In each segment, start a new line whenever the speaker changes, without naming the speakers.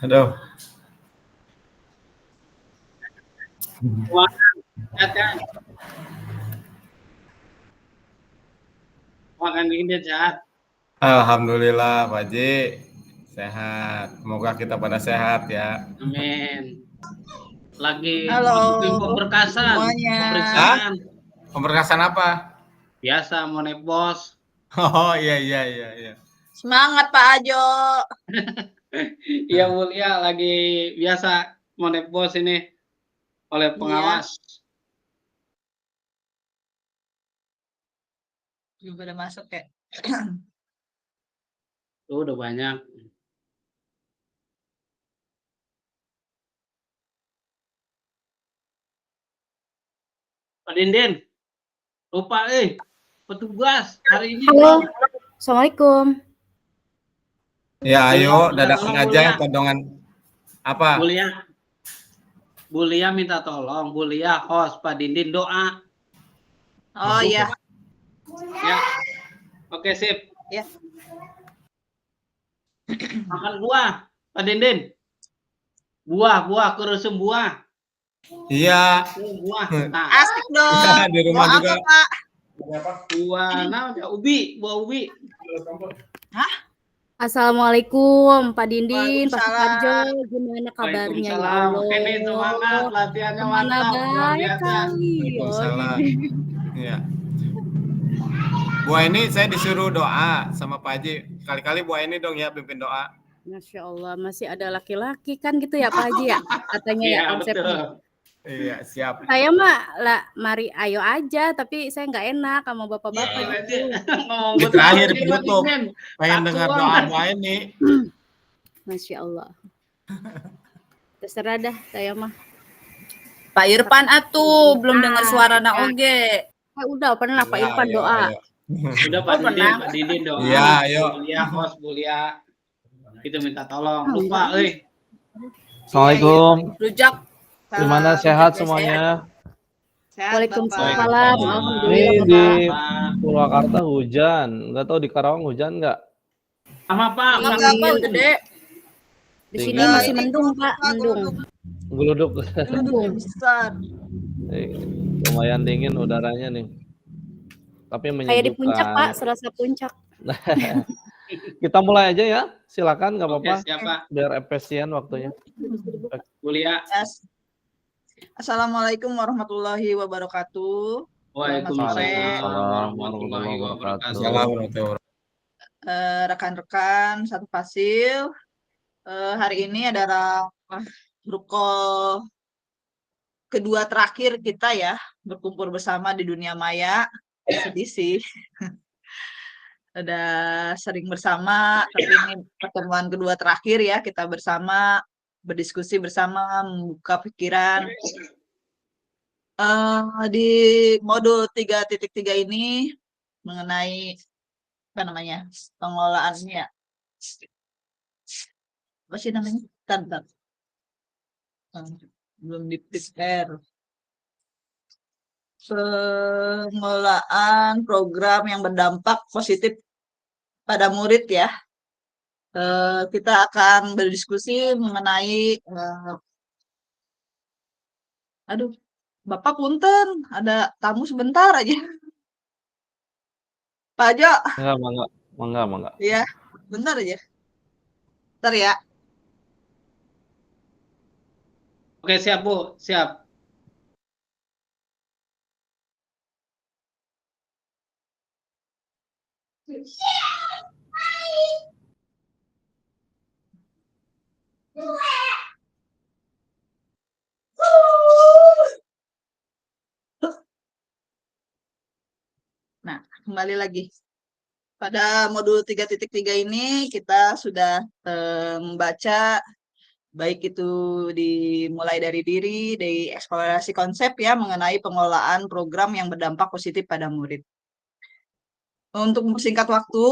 Aduh.
Wah, kan? Makan ini sehat.
Alhamdulillah Pak Haji sehat. Semoga kita pada sehat ya.
Amin. Lagi
Halo
masukin pemberkasan,
semuanya.
pemeriksaan.
Pemberkasan apa?
Biasa mau naik bos.
Oh iya.
Semangat Pak Ajo.
Iya mulia lagi biasa mau naik bos ini oleh pengawas.
Juga udah masuk ya.
Tuh udah banyak. Pak Dindin, lupa petugas hari ini.
Halo, Assalamualaikum.
Ya ayo
Minta
dadakan
tolong,
aja todongan apa?
Bulia minta tolong, Bulia host Pak Dindin doa.
Oh iya.
Ya. Oke sip.
Ya.
Makan buah, Pak Dindin. Buah, kurusum buah.
Iya.
Buah. Nah,
Asik dong.
Ya, di rumah
Mau
juga.
apa, Pak?
buah namanya buah ubi.
Hah?
Assalamualaikum Pak Dindin, Pak
Waalaikumsalam.
Suparjo, gimana kabarnya ya
Waalaikumsalam.
Allah?
Oke nih semangat, latihannya
Mana
mantap, luar
baik
biasa.
kali.
Waalaikumsalam. Iya. Bu ini saya disuruh doa sama Pak Haji. Kali-kali Bu ini dong ya pimpin doa.
Masya Allah, masih ada laki-laki kan gitu ya Pak Haji ya? Katanya ya
Iya,
konsepnya.
betul.
Iya, siap.
Saya mah mari ayo aja, tapi saya nggak enak sama bapak-bapak gitu.
Di terakhir penutup. Pengen dengar doa Bu ini.
Masya Allah. Terserah dah saya mah.
Pak Irfan atuh belum dengar suara na oge.
Udah pernah Pak Irfan doa.
Udah Pak Didin doa.
Iya, ayo.
Bulia, host Bulia. Itu minta tolong. Lupa,
Assalamualaikum.
Rujak.
Gimana sehat semuanya?
Sehat,
Waalaikumsalam.
Ini
Alhamdulillah.
di Purwakarta hujan. Nggak tahu di Karawang hujan nggak?
Sama Pak.
Apa gede?
Di sini masih mendung Pak, mendung.
Geluduk.
Mendung besar.
Lumayan dingin udaranya nih. Tapi menyejukkan.
Kayak di puncak Pak, serasa puncak.
Kita mulai aja ya. Silakan nggak apa-apa.
Siapa?
Biar efisien waktunya.
Bulia.
Assalamualaikum warahmatullahi wabarakatuh.
Waalaikumsalam warahmatullahi wabarakatuh.
Rekan-rekan satu fasil. Hari ini adalah rukol kedua terakhir kita ya, berkumpul bersama di dunia maya. Sedih sih. Udah sering bersama, tapi ini pertemuan kedua terakhir ya, kita bersama, berdiskusi bersama, membuka pikiran. Di modul 3.3 ini mengenai apa namanya, pengelolaannya. Apa sih namanya? Bentar. Belum di-prepare. Pengelolaan program yang berdampak positif pada murid ya. Kita akan berdiskusi mengenai Bapak punten, ada tamu sebentar aja. Pak Jo.
Enggak.
Iya, bentar aja. Bentar ya.
Oke, siap Bu, siap.
Nah, kembali lagi. Pada modul 3.3 ini kita sudah membaca baik itu dimulai dari diri, dari eksplorasi konsep ya mengenai pengelolaan program yang berdampak positif pada murid. Untuk mempersingkat waktu,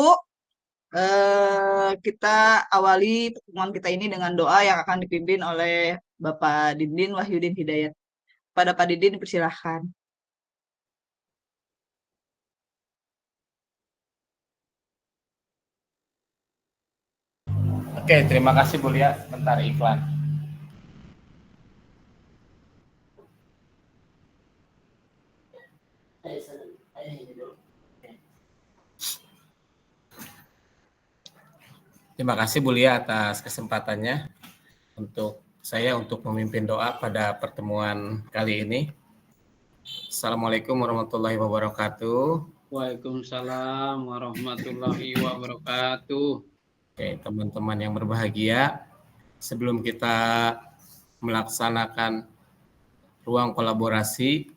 kita awali pertemuan kita ini dengan doa yang akan dipimpin oleh Bapak Dindin Wahyudin Hidayat. Pada Pak Dindin dipersilahkan.
Oke, terima kasih Bu Lia. Sebentar iklan. Terima kasih Bu Lia atas kesempatannya untuk saya untuk memimpin doa pada pertemuan kali ini. Assalamualaikum warahmatullahi wabarakatuh.
Waalaikumsalam warahmatullahi wabarakatuh.
Oke, teman-teman yang berbahagia, sebelum kita melaksanakan ruang kolaborasi,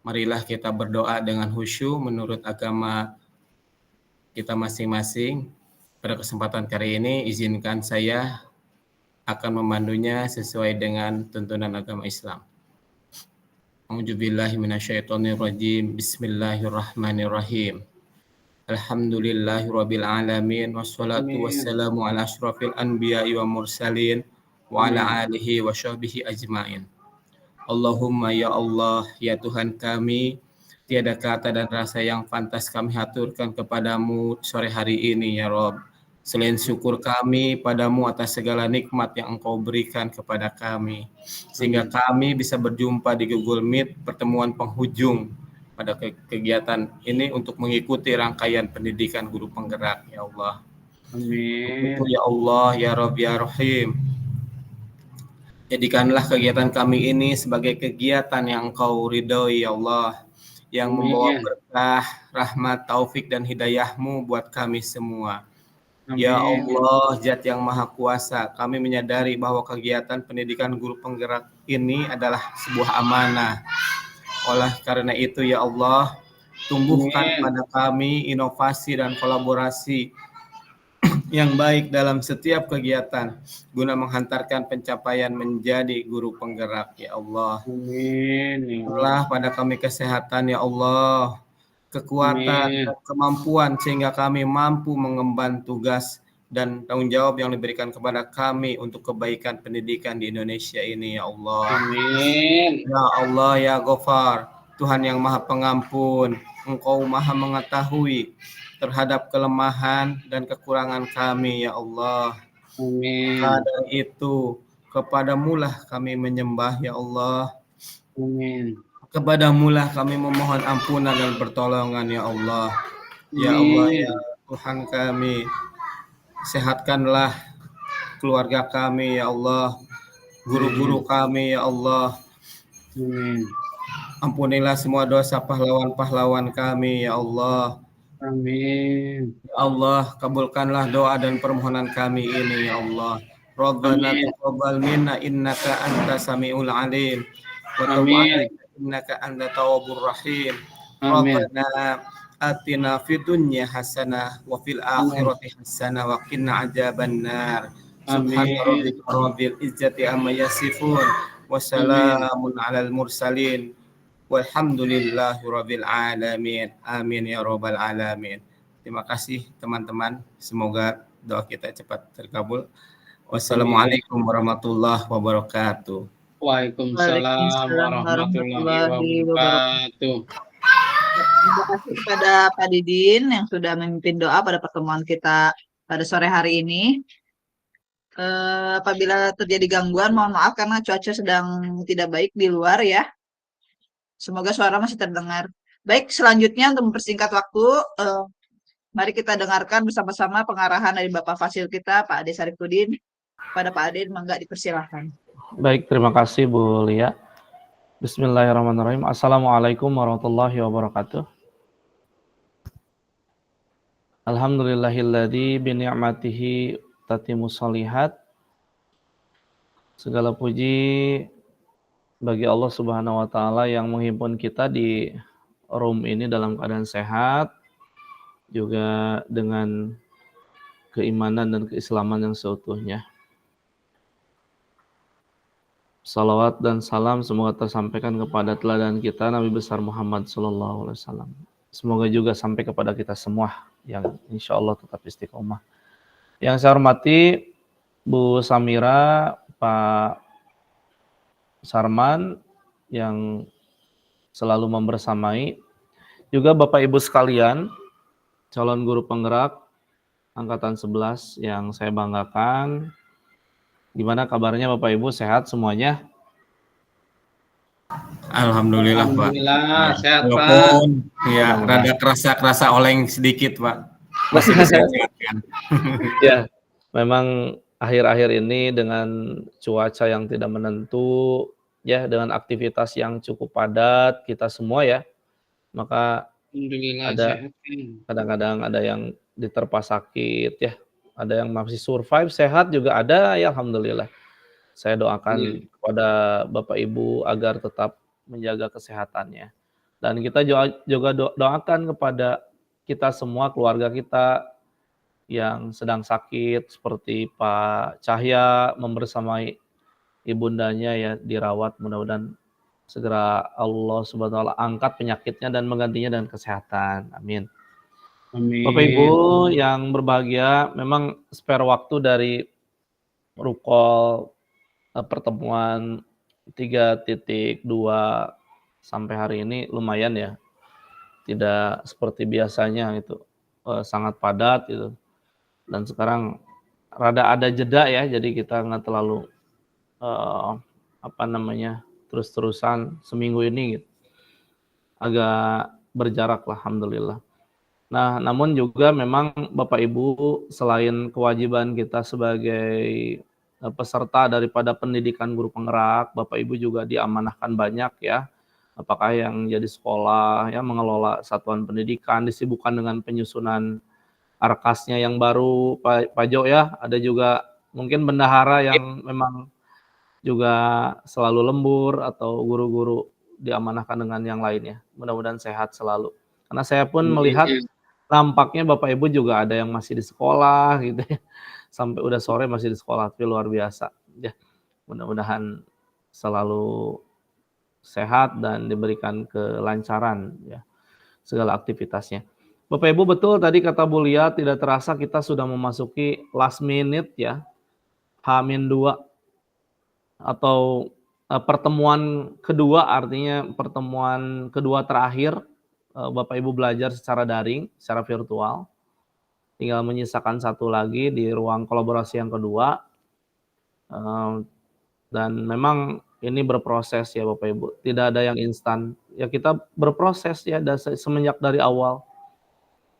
marilah kita berdoa dengan khusyuk menurut agama kita masing-masing. Pada kesempatan kali ini, izinkan saya akan memandunya sesuai dengan tuntunan agama Islam. A'udzubillahi minasyaitonirrajim. Bismillahirrahmanirrahim. Alhamdulillahirabbil alamin wassalatu wassalamu ala asyrafil anbiya'i wa mursalin wa ala alihi wa sahbihi ajmain. Allahumma ya Allah, ya Tuhan kami, tiada kata dan rasa yang pantas kami haturkan kepadamu sore hari ini ya Rabb. Selain syukur kami padamu atas segala nikmat yang Engkau berikan kepada kami, sehingga kami bisa berjumpa di Google Meet pertemuan penghujung pada kegiatan ini untuk mengikuti rangkaian pendidikan guru penggerak ya Allah.
Amin.
Ya Allah, ya Rabb, ya Rahim. Jadikanlah kegiatan kami ini sebagai kegiatan yang Engkau ridhoi ya Allah, yang membawa berkah, rahmat, taufik dan hidayah-Mu buat kami semua.
Amin.
Ya Allah, Zat yang Maha Kuasa, kami menyadari bahwa kegiatan pendidikan guru penggerak ini adalah sebuah amanah. Oleh karena itu ya Allah, tumbuhkan pada kami inovasi dan kolaborasi yang baik dalam setiap kegiatan guna menghantarkan pencapaian menjadi guru penggerak ya Allah.
Amin.
Allah pada kami kesehatan ya Allah, kekuatan dan kemampuan sehingga kami mampu mengemban tugas dan tanggung jawab yang diberikan kepada kami untuk kebaikan pendidikan di Indonesia ini ya Allah.
Amin.
Ya Allah ya Ghafar, Tuhan yang Maha Pengampun, Engkau Maha mengetahui terhadap kelemahan dan kekurangan kami ya Allah.
Amin.
Maka dari itu kepadamulah kami menyembah ya Allah.
Amin.
Kepadamulah kami memohon ampunan dan pertolongan ya Allah. Ya Allah ya Tuhan kami, sehatkanlah keluarga kami ya Allah, guru-guru kami ya Allah.
Amin.
Ampunilah semua dosa pahlawan-pahlawan kami ya Allah.
Amin.
Ya Allah, kabulkanlah doa dan permohonan kami ini ya Allah. Rabbana taqabbal minna innaka antas samiul alim wa tub alaina innaka antat tawwabur rahim. Rabbana atina fid dunya hasanah wa fil akhirati hasanah wa qina adzabannar. Subhana rabbika rabbil izzati amma yasifun wa salamun alal mursalin. Walhamdulillahirabbil alamin. Amin ya rabbal alamin. Terima kasih teman-teman. Semoga doa kita cepat terkabul. Wassalamualaikum warahmatullahi wabarakatuh.
Waalaikumsalam warahmatullahi wabarakatuh.
Terima kasih kepada Pak Didin yang sudah memimpin doa pada pertemuan kita pada sore hari ini. Apabila terjadi gangguan, mohon maaf karena cuaca sedang tidak baik di luar ya. Semoga suara masih terdengar. Baik, selanjutnya untuk mempersingkat waktu, mari kita dengarkan bersama-sama pengarahan dari Bapak Fasil kita, Pak Ade Sarifudin. Pada Pak Ade, mangga dipersilahkan.
Baik, terima kasih Bu Lia. Bismillahirrahmanirrahim. Assalamualaikum warahmatullahi wabarakatuh. Alhamdulillahilladzi bini'matihi tatimmus shalihat. Segala puji bagi Allah Subhanahu wa taala yang menghimpun kita di room ini dalam keadaan sehat, juga dengan keimanan dan keislaman yang seutuhnya. Salawat dan salam semoga tersampaikan kepada teladan kita Nabi besar Muhammad SAW. Semoga juga sampai kepada kita semua yang insya Allah tetap istiqomah. Yang saya hormati Bu Samira, Pak Sarman yang selalu membersamai, juga Bapak Ibu sekalian, calon guru penggerak, angkatan 11 yang saya banggakan. Gimana kabarnya Bapak Ibu, sehat semuanya?
Alhamdulillah, Pak.
Alhamdulillah sehat Pak.
Walaupun ya
Mudah-mudahan.
rada kerasa oleng sedikit, Pak. Masih disehat-sehatkan.
Ya, memang akhir-akhir ini dengan cuaca yang tidak menentu, ya dengan aktivitas yang cukup padat kita semua ya, maka
Alhamdulillah
ada
sehat.
kadang-kadang ada yang diterpa sakit ya, ada yang masih survive sehat juga ada ya, alhamdulillah. Saya doakan kepada Bapak Ibu agar tetap menjaga kesehatannya. Dan kita juga doakan kepada kita semua, keluarga kita yang sedang sakit seperti Pak Cahya membersamai ibundanya ya dirawat, mudah-mudahan segera Allah Subhanahu wa taala angkat penyakitnya dan menggantinya dengan kesehatan. Amin. Bapak Ibu
Amin.
yang berbahagia, memang spare waktu dari rukol pertemuan 3.2 sampai hari ini lumayan ya. Tidak seperti biasanya itu sangat padat gitu. Dan sekarang rada ada jeda ya, jadi kita nggak terlalu terus-terusan seminggu ini gitu. Agak berjarak lah, alhamdulillah. Nah, namun juga memang Bapak Ibu selain kewajiban kita sebagai peserta daripada pendidikan guru penggerak, Bapak Ibu juga diamanahkan banyak ya. Apakah yang jadi sekolah ya mengelola satuan pendidikan, disibukkan dengan penyusunan arkasnya yang baru Pak Jo ya, ada juga mungkin bendahara yang memang juga selalu lembur atau guru-guru diamanahkan dengan yang lainnya. Mudah-mudahan sehat selalu. Karena saya pun melihat nampaknya Bapak Ibu juga ada yang masih di sekolah gitu ya. Sampai udah sore masih di sekolah, tapi luar biasa. Ya, mudah-mudahan selalu sehat dan diberikan kelancaran ya segala aktivitasnya. Bapak Ibu betul tadi kata Bu Lia, tidak terasa kita sudah memasuki last minute ya. H-2 atau pertemuan kedua, artinya pertemuan kedua terakhir Bapak Ibu belajar secara daring, secara virtual. Tinggal menyisakan satu lagi di ruang kolaborasi yang kedua. Dan memang ini berproses ya Bapak Ibu. Tidak ada yang instan. Ya kita berproses ya semenjak dari awal.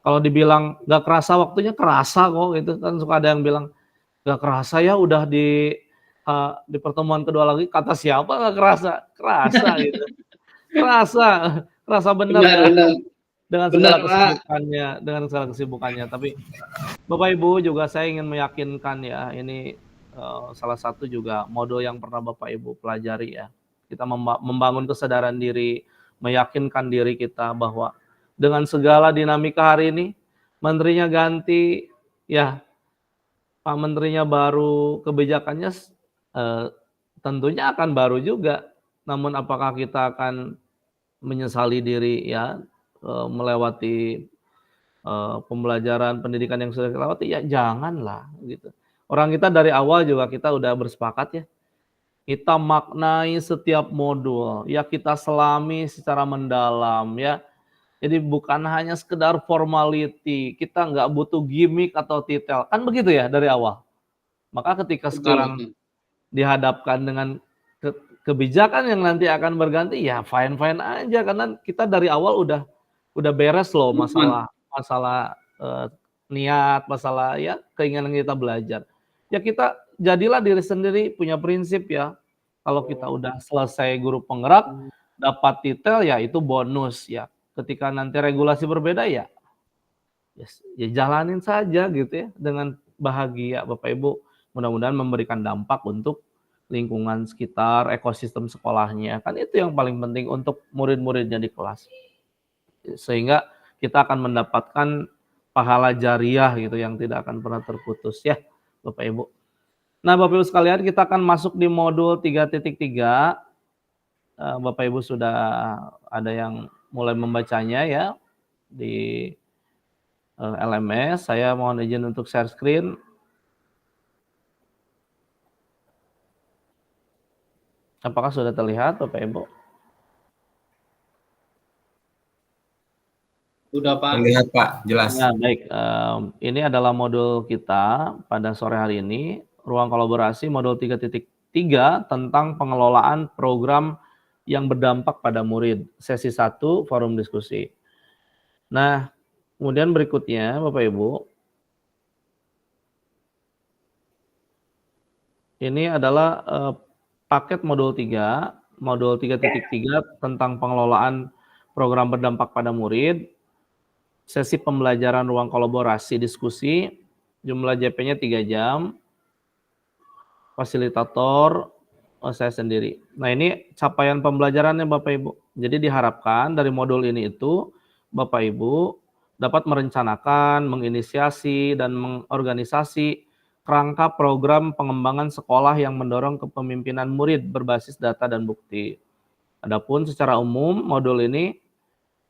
Kalau dibilang gak kerasa waktunya, kerasa kok gitu kan. Suka ada yang bilang gak kerasa ya udah di pertemuan kedua lagi, kata siapa gak kerasa? Kerasa gitu. Kerasa benar ya. Dengan segala kesibukannya. Tapi Bapak Ibu juga saya ingin meyakinkan ya, ini salah satu juga modul yang pernah Bapak Ibu pelajari ya. Kita membangun kesadaran diri, meyakinkan diri kita bahwa dengan segala dinamika hari ini, menterinya ganti, ya Pak Menterinya baru, kebijakannya tentunya akan baru juga. Namun apakah kita akan menyesali diri ya, melewati pembelajaran pendidikan yang sudah kita lewati? Ya janganlah gitu. Orang kita dari awal juga kita udah bersepakat ya. Kita maknai setiap modul, ya kita selami secara mendalam ya. Jadi bukan hanya sekedar formality, kita nggak butuh gimmick atau titel. Kan begitu ya dari awal. Maka ketika sekarang dihadapkan dengan kebijakan yang nanti akan berganti, ya fine-fine aja. Karena kita dari awal udah beres loh masalah niat, masalah ya keinginan kita belajar. Ya kita jadilah diri sendiri, punya prinsip ya. Kalau kita udah selesai guru penggerak, dapat titel ya itu bonus ya. Ketika nanti regulasi berbeda ya jalanin saja gitu ya dengan bahagia Bapak Ibu. Mudah-mudahan memberikan dampak untuk lingkungan sekitar, ekosistem sekolahnya. Kan itu yang paling penting untuk murid-muridnya di kelas. Sehingga kita akan mendapatkan pahala jariah gitu yang tidak akan pernah terputus ya Bapak Ibu. Nah Bapak Ibu sekalian, kita akan masuk di modul 3.3. Bapak Ibu sudah ada yang mulai membacanya ya di LMS. Saya mohon izin untuk share screen. Apakah sudah terlihat Bapak Ibu?
Udah Pak.
Terlihat Pak, jelas.
Nah, baik. Ini adalah modul kita pada sore hari ini, ruang kolaborasi modul 3.3 tentang pengelolaan program yang berdampak pada murid. Sesi 1, forum diskusi. Nah, kemudian berikutnya Bapak Ibu, ini adalah paket modul 3, modul 3.3 tentang pengelolaan program berdampak pada murid. Sesi pembelajaran ruang kolaborasi diskusi, jumlah JP-nya 3 jam. Fasilitator saya sendiri. Nah, ini capaian pembelajarannya Bapak Ibu. Jadi diharapkan dari modul ini itu Bapak Ibu dapat merencanakan, menginisiasi dan mengorganisasi kerangka program pengembangan sekolah yang mendorong kepemimpinan murid berbasis data dan bukti. Adapun secara umum modul ini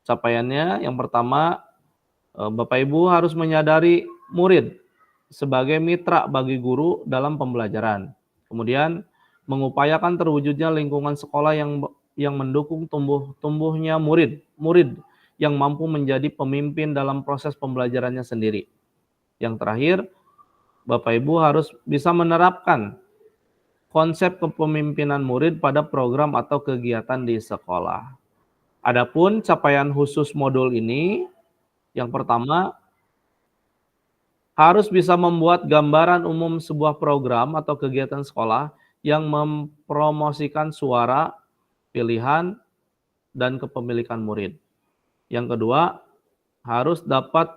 capaiannya yang pertama, Bapak Ibu harus menyadari murid sebagai mitra bagi guru dalam pembelajaran. Kemudian mengupayakan terwujudnya lingkungan sekolah yang mendukung tumbuhnya murid yang mampu menjadi pemimpin dalam proses pembelajarannya sendiri. Yang terakhir, Bapak Ibu harus bisa menerapkan konsep kepemimpinan murid pada program atau kegiatan di sekolah. Adapun capaian khusus modul ini, yang pertama, harus bisa membuat gambaran umum sebuah program atau kegiatan sekolah yang mempromosikan suara, pilihan, dan kepemilikan murid. Yang kedua, harus dapat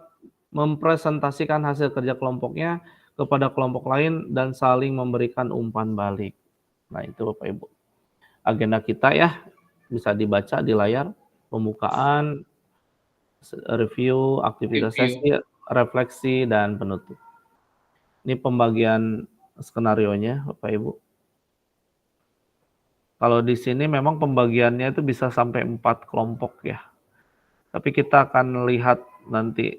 mempresentasikan hasil kerja kelompoknya kepada kelompok lain dan saling memberikan umpan balik. Nah, itu Bapak Ibu. Agenda kita ya, bisa dibaca di layar, pembukaan, review, aktivitas sesi, refleksi, dan penutup. Ini pembagian skenarionya Bapak Ibu. Kalau di sini memang pembagiannya itu bisa sampai 4 kelompok ya. Tapi kita akan lihat nanti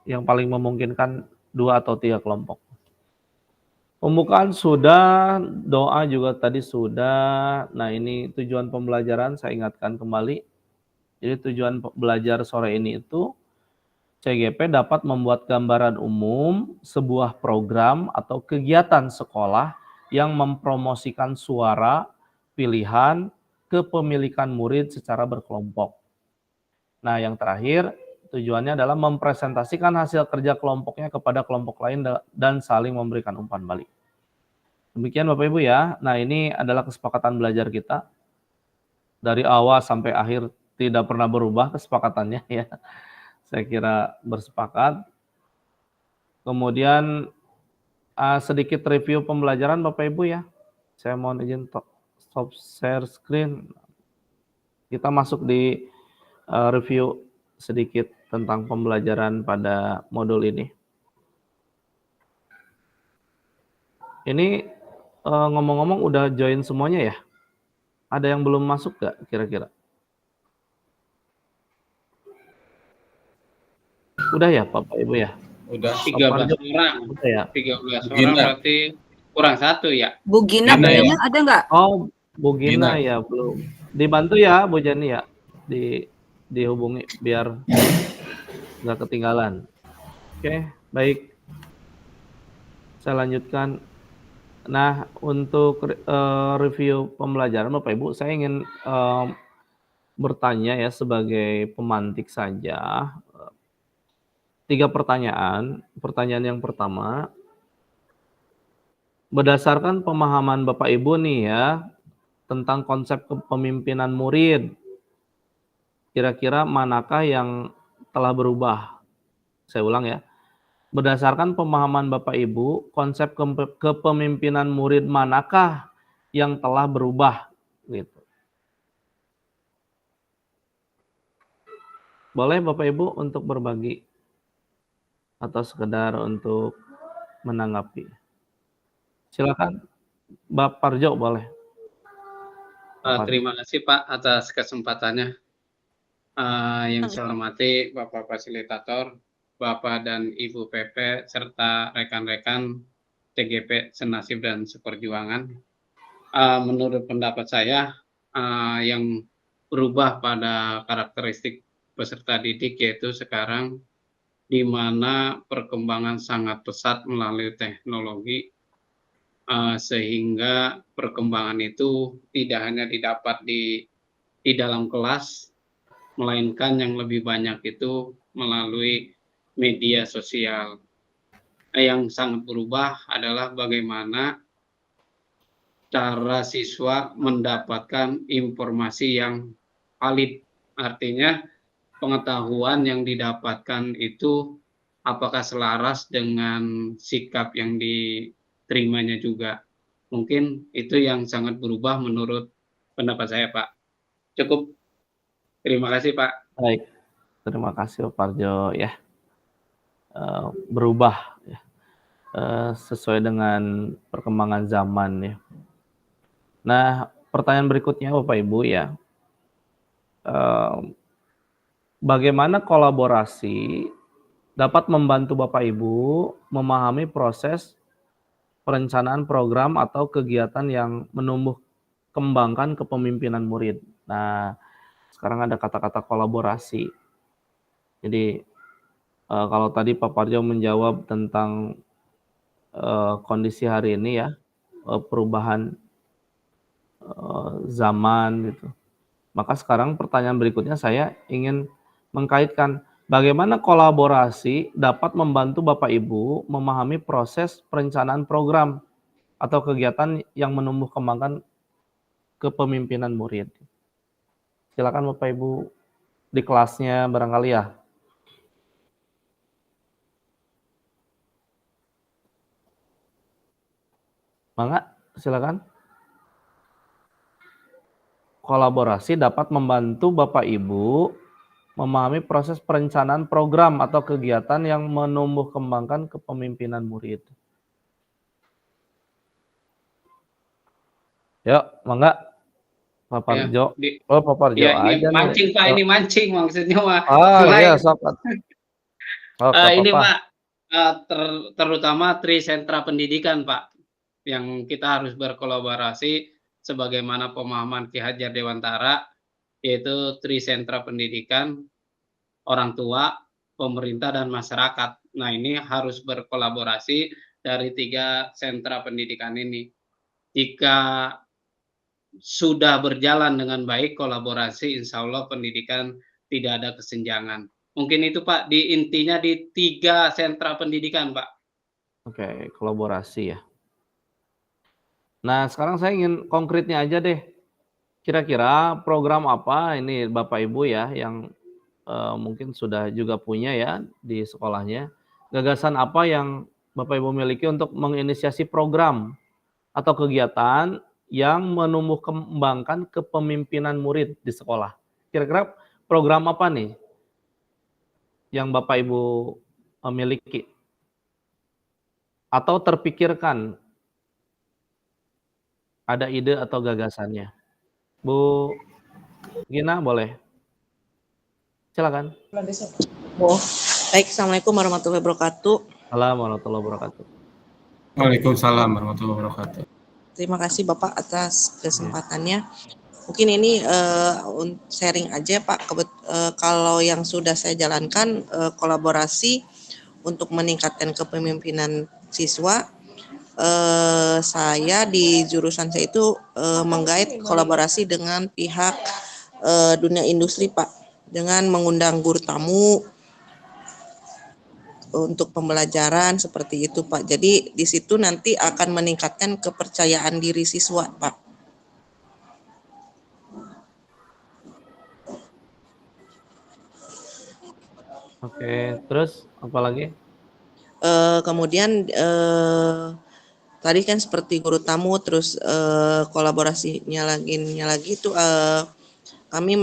yang paling memungkinkan 2 atau 3 kelompok. Pembukaan sudah, doa juga tadi sudah. Nah, ini tujuan pembelajaran saya ingatkan kembali. Jadi tujuan belajar sore ini itu CGP dapat membuat gambaran umum sebuah program atau kegiatan sekolah yang mempromosikan suara, pilihan, kepemilikan murid secara berkelompok. Nah, yang terakhir, tujuannya adalah mempresentasikan hasil kerja kelompoknya kepada kelompok lain dan saling memberikan umpan balik. Demikian Bapak Ibu ya. Nah, ini adalah kesepakatan belajar kita. Dari awal sampai akhir tidak pernah berubah kesepakatannya ya. Saya kira bersepakat. Kemudian sedikit review pembelajaran Bapak Ibu ya. Saya mohon izin stop share screen. Kita masuk di review sedikit tentang pembelajaran pada modul ini. Ini ngomong-ngomong udah join semuanya ya? Ada yang belum masuk gak kira-kira? Udah ya Bapak Ibu ya?
Udah.
13 orang.
Udah ya?
13 orang berarti kurang 1 ya?
Bu Gina
Gina
kayaknya ada nggak?
Oh, Bu Gina
Gina.
ya belum. Dibantu ya Bu Jani ya. Dihubungi biar nggak ketinggalan. Oke, baik. Saya lanjutkan. Nah, untuk review pembelajaran Bapak Ibu, saya ingin bertanya ya sebagai pemantik saja. 3 pertanyaan. Pertanyaan yang pertama, berdasarkan pemahaman Bapak Ibu nih ya, tentang konsep kepemimpinan murid, kira-kira manakah yang telah berubah? Saya ulang ya. Berdasarkan pemahaman Bapak Ibu, konsep kepemimpinan murid manakah yang telah berubah? Gitu. Boleh Bapak Ibu untuk berbagi atau sekedar untuk menanggapi. Silakan Bapak Parjo boleh.
Terima kasih Pak atas kesempatannya. Yang saya hormati Bapak Fasilitator, Bapak dan Ibu PP, serta rekan-rekan TGP Senasib dan Seperjuangan. Menurut pendapat saya, yang berubah pada karakteristik peserta didik, yaitu sekarang di mana perkembangan sangat pesat melalui teknologi, sehingga perkembangan itu tidak hanya didapat di dalam kelas, melainkan yang lebih banyak itu melalui media sosial. Yang sangat berubah adalah bagaimana cara siswa mendapatkan informasi yang valid. Artinya pengetahuan yang didapatkan itu apakah selaras dengan sikap yang diterimanya juga. Mungkin itu yang sangat berubah menurut pendapat saya, Pak. Cukup. Terima kasih, Pak.
Baik, terima kasih Pak Parjo ya. Berubah ya. Sesuai dengan perkembangan zaman ya. Nah, pertanyaan berikutnya Bapak Ibu ya. Bagaimana kolaborasi dapat membantu Bapak Ibu memahami proses perencanaan program atau kegiatan yang menumbuh kembangkan kepemimpinan murid. Nah, sekarang ada kata-kata kolaborasi. Jadi kalau tadi Pak Parjo menjawab tentang kondisi hari ini ya, perubahan zaman gitu. Maka sekarang pertanyaan berikutnya saya ingin mengkaitkan bagaimana kolaborasi dapat membantu Bapak Ibu memahami proses perencanaan program atau kegiatan yang menumbuh kembangkan kepemimpinan murid. Silakan Bapak Ibu di kelasnya barangkali ya. Mangga, silakan. Kolaborasi dapat membantu Bapak Ibu memahami proses perencanaan program atau kegiatan yang menumbuh kembangkan kepemimpinan murid. Yuk, mangga. Pak Parjo.
Ya,
Pak Parjo
ya, ini
aja
mancing
nih.
Pak, ini mancing maksudnya Pak.
Iya, sobat.
Ini Pak, terutama Trisentra Pendidikan Pak, yang kita harus berkolaborasi sebagaimana pemahaman Ki Hajar Dewantara, yaitu Trisentra Pendidikan, orang tua, pemerintah, dan masyarakat. Nah, ini harus berkolaborasi dari 3 sentra pendidikan ini. Jika sudah berjalan dengan baik kolaborasi, insya Allah pendidikan tidak ada kesenjangan. Mungkin itu Pak, intinya di 3 sentra pendidikan Pak.
Oke, kolaborasi ya. Nah, sekarang saya ingin konkretnya aja deh. Kira-kira program apa ini Bapak Ibu ya yang mungkin sudah juga punya ya di sekolahnya. Gagasan apa yang Bapak Ibu miliki untuk menginisiasi program atau kegiatan yang menumbuh kembangkan kepemimpinan murid di sekolah. Kira-kira program apa nih yang Bapak Ibu miliki atau terpikirkan? Ada ide atau gagasannya? Bu Gina boleh? Silakan.
Baik, Assalamualaikum warahmatullahi wabarakatuh.
Assalamualaikum warahmatullahi wabarakatuh.
Waalaikumsalam warahmatullahi wabarakatuh.
Terima kasih Bapak atas kesempatannya. Mungkin ini sharing aja Pak. Kalau yang sudah saya jalankan kolaborasi untuk meningkatkan kepemimpinan siswa, saya di jurusan saya itu menggait kolaborasi dengan pihak dunia industri Pak, dengan mengundang guru tamu untuk pembelajaran seperti itu Pak. Jadi di situ nanti akan meningkatkan kepercayaan diri siswa Pak.
Oke, terus apa lagi?
Kemudian tadi kan seperti guru tamu, terus kolaborasinya lagi itu kami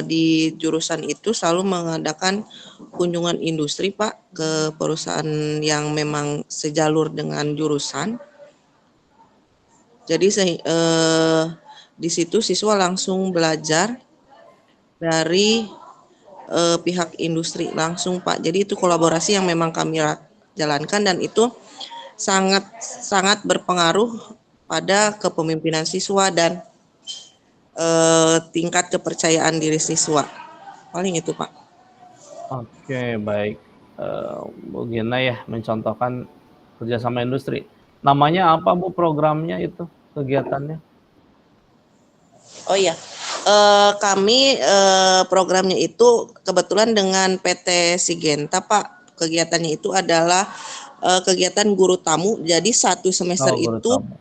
di jurusan itu selalu mengadakan kunjungan industri Pak ke perusahaan yang memang sejalur dengan jurusan. Jadi di situ siswa langsung belajar dari pihak industri langsung Pak. Jadi itu kolaborasi yang memang kami jalankan dan itu sangat berpengaruh pada kepemimpinan siswa dan tingkat kepercayaan diri siswa Paling itu, Pak.
Oke, baik. Bu Gina ya mencontohkan kerjasama industri. Namanya apa Bu programnya itu, kegiatannya?
Oh iya, kami programnya itu kebetulan dengan PT Sigenta, Pak. Kegiatannya itu adalah kegiatan guru tamu. Jadi satu semester
Oh, guru
itu,
tamu.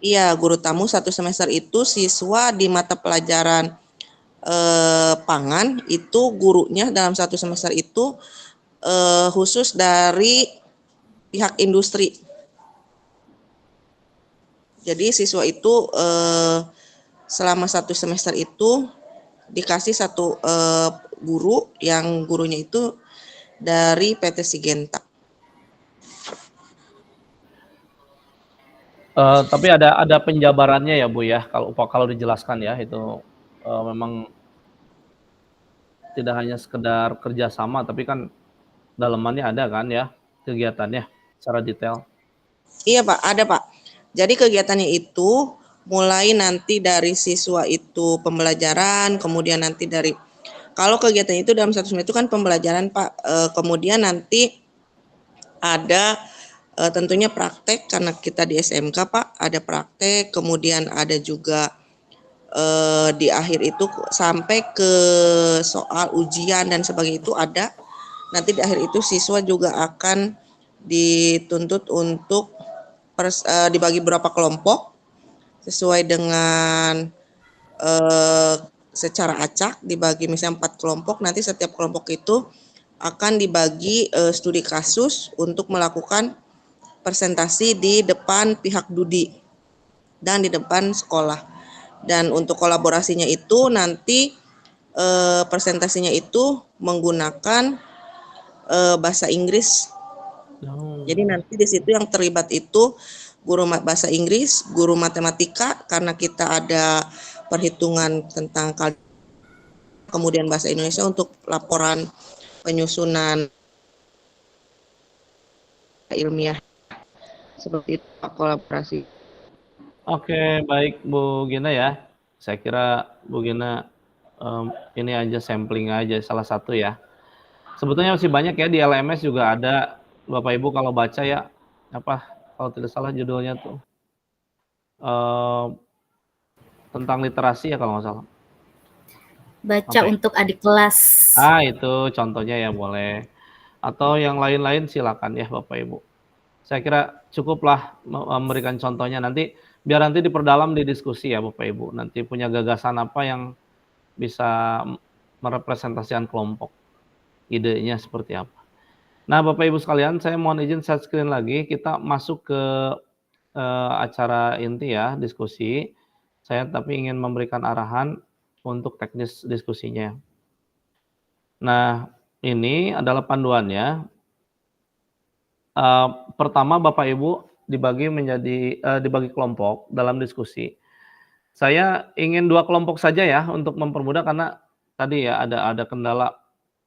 iya guru tamu satu semester itu siswa di mata pelajaran pangan itu gurunya dalam satu semester itu khusus dari pihak industri. Jadi siswa itu selama satu semester itu dikasih satu guru yang gurunya itu dari PT Sigenta.
Tapi ada penjabarannya ya Bu ya, kalau dijelaskan ya itu memang tidak hanya sekedar kerjasama, tapi kan dalemannya ada kan ya kegiatannya secara detail.
Iya Pak, ada Pak. Jadi kegiatannya itu mulai nanti dari siswa itu pembelajaran, kemudian nanti dari kalau kegiatan itu dalam satu semester itu kan pembelajaran Pak, kemudian nanti ada tentunya praktek karena kita di SMK Pak, ada praktek, kemudian ada juga di akhir itu sampai ke soal ujian dan sebagainya itu ada. Nanti di akhir itu siswa juga akan dituntut untuk dibagi berapa kelompok sesuai dengan secara acak dibagi misalnya 4 kelompok. Nanti setiap kelompok itu akan dibagi studi kasus untuk melakukan presentasi di depan pihak Dudi dan di depan sekolah. Dan untuk kolaborasinya itu nanti presentasinya itu menggunakan bahasa Inggris. Jadi nanti di situ yang terlibat itu guru bahasa Inggris, guru matematika karena kita ada perhitungan tentang kemudian bahasa Indonesia untuk laporan penyusunan ilmiah. Seperti itu kolaborasi.
Oke, baik Bu Gina ya. Saya kira Bu Gina ini aja sampling aja salah satu ya. Sebetulnya masih banyak ya di LMS juga ada Bapak Ibu kalau baca ya apa kalau tidak salah judulnya tuh tentang literasi ya kalau nggak salah.
Baca
Apa ya?
untuk adik kelas.
Itu contohnya ya boleh. Atau yang lain-lain silakan ya Bapak Ibu. Saya kira cukuplah memberikan contohnya nanti biar nanti diperdalam di diskusi ya Bapak Ibu. Nanti punya gagasan apa yang bisa merepresentasikan kelompok. Idenya seperti apa. Nah Bapak Ibu sekalian saya mohon izin share screen lagi. Kita masuk ke acara inti ya diskusi. Saya tapi ingin memberikan arahan untuk teknis diskusinya. Nah ini adalah panduannya. Pertama Bapak Ibu dibagi kelompok dalam diskusi. Saya ingin 2 kelompok saja ya untuk mempermudah karena tadi ya ada kendala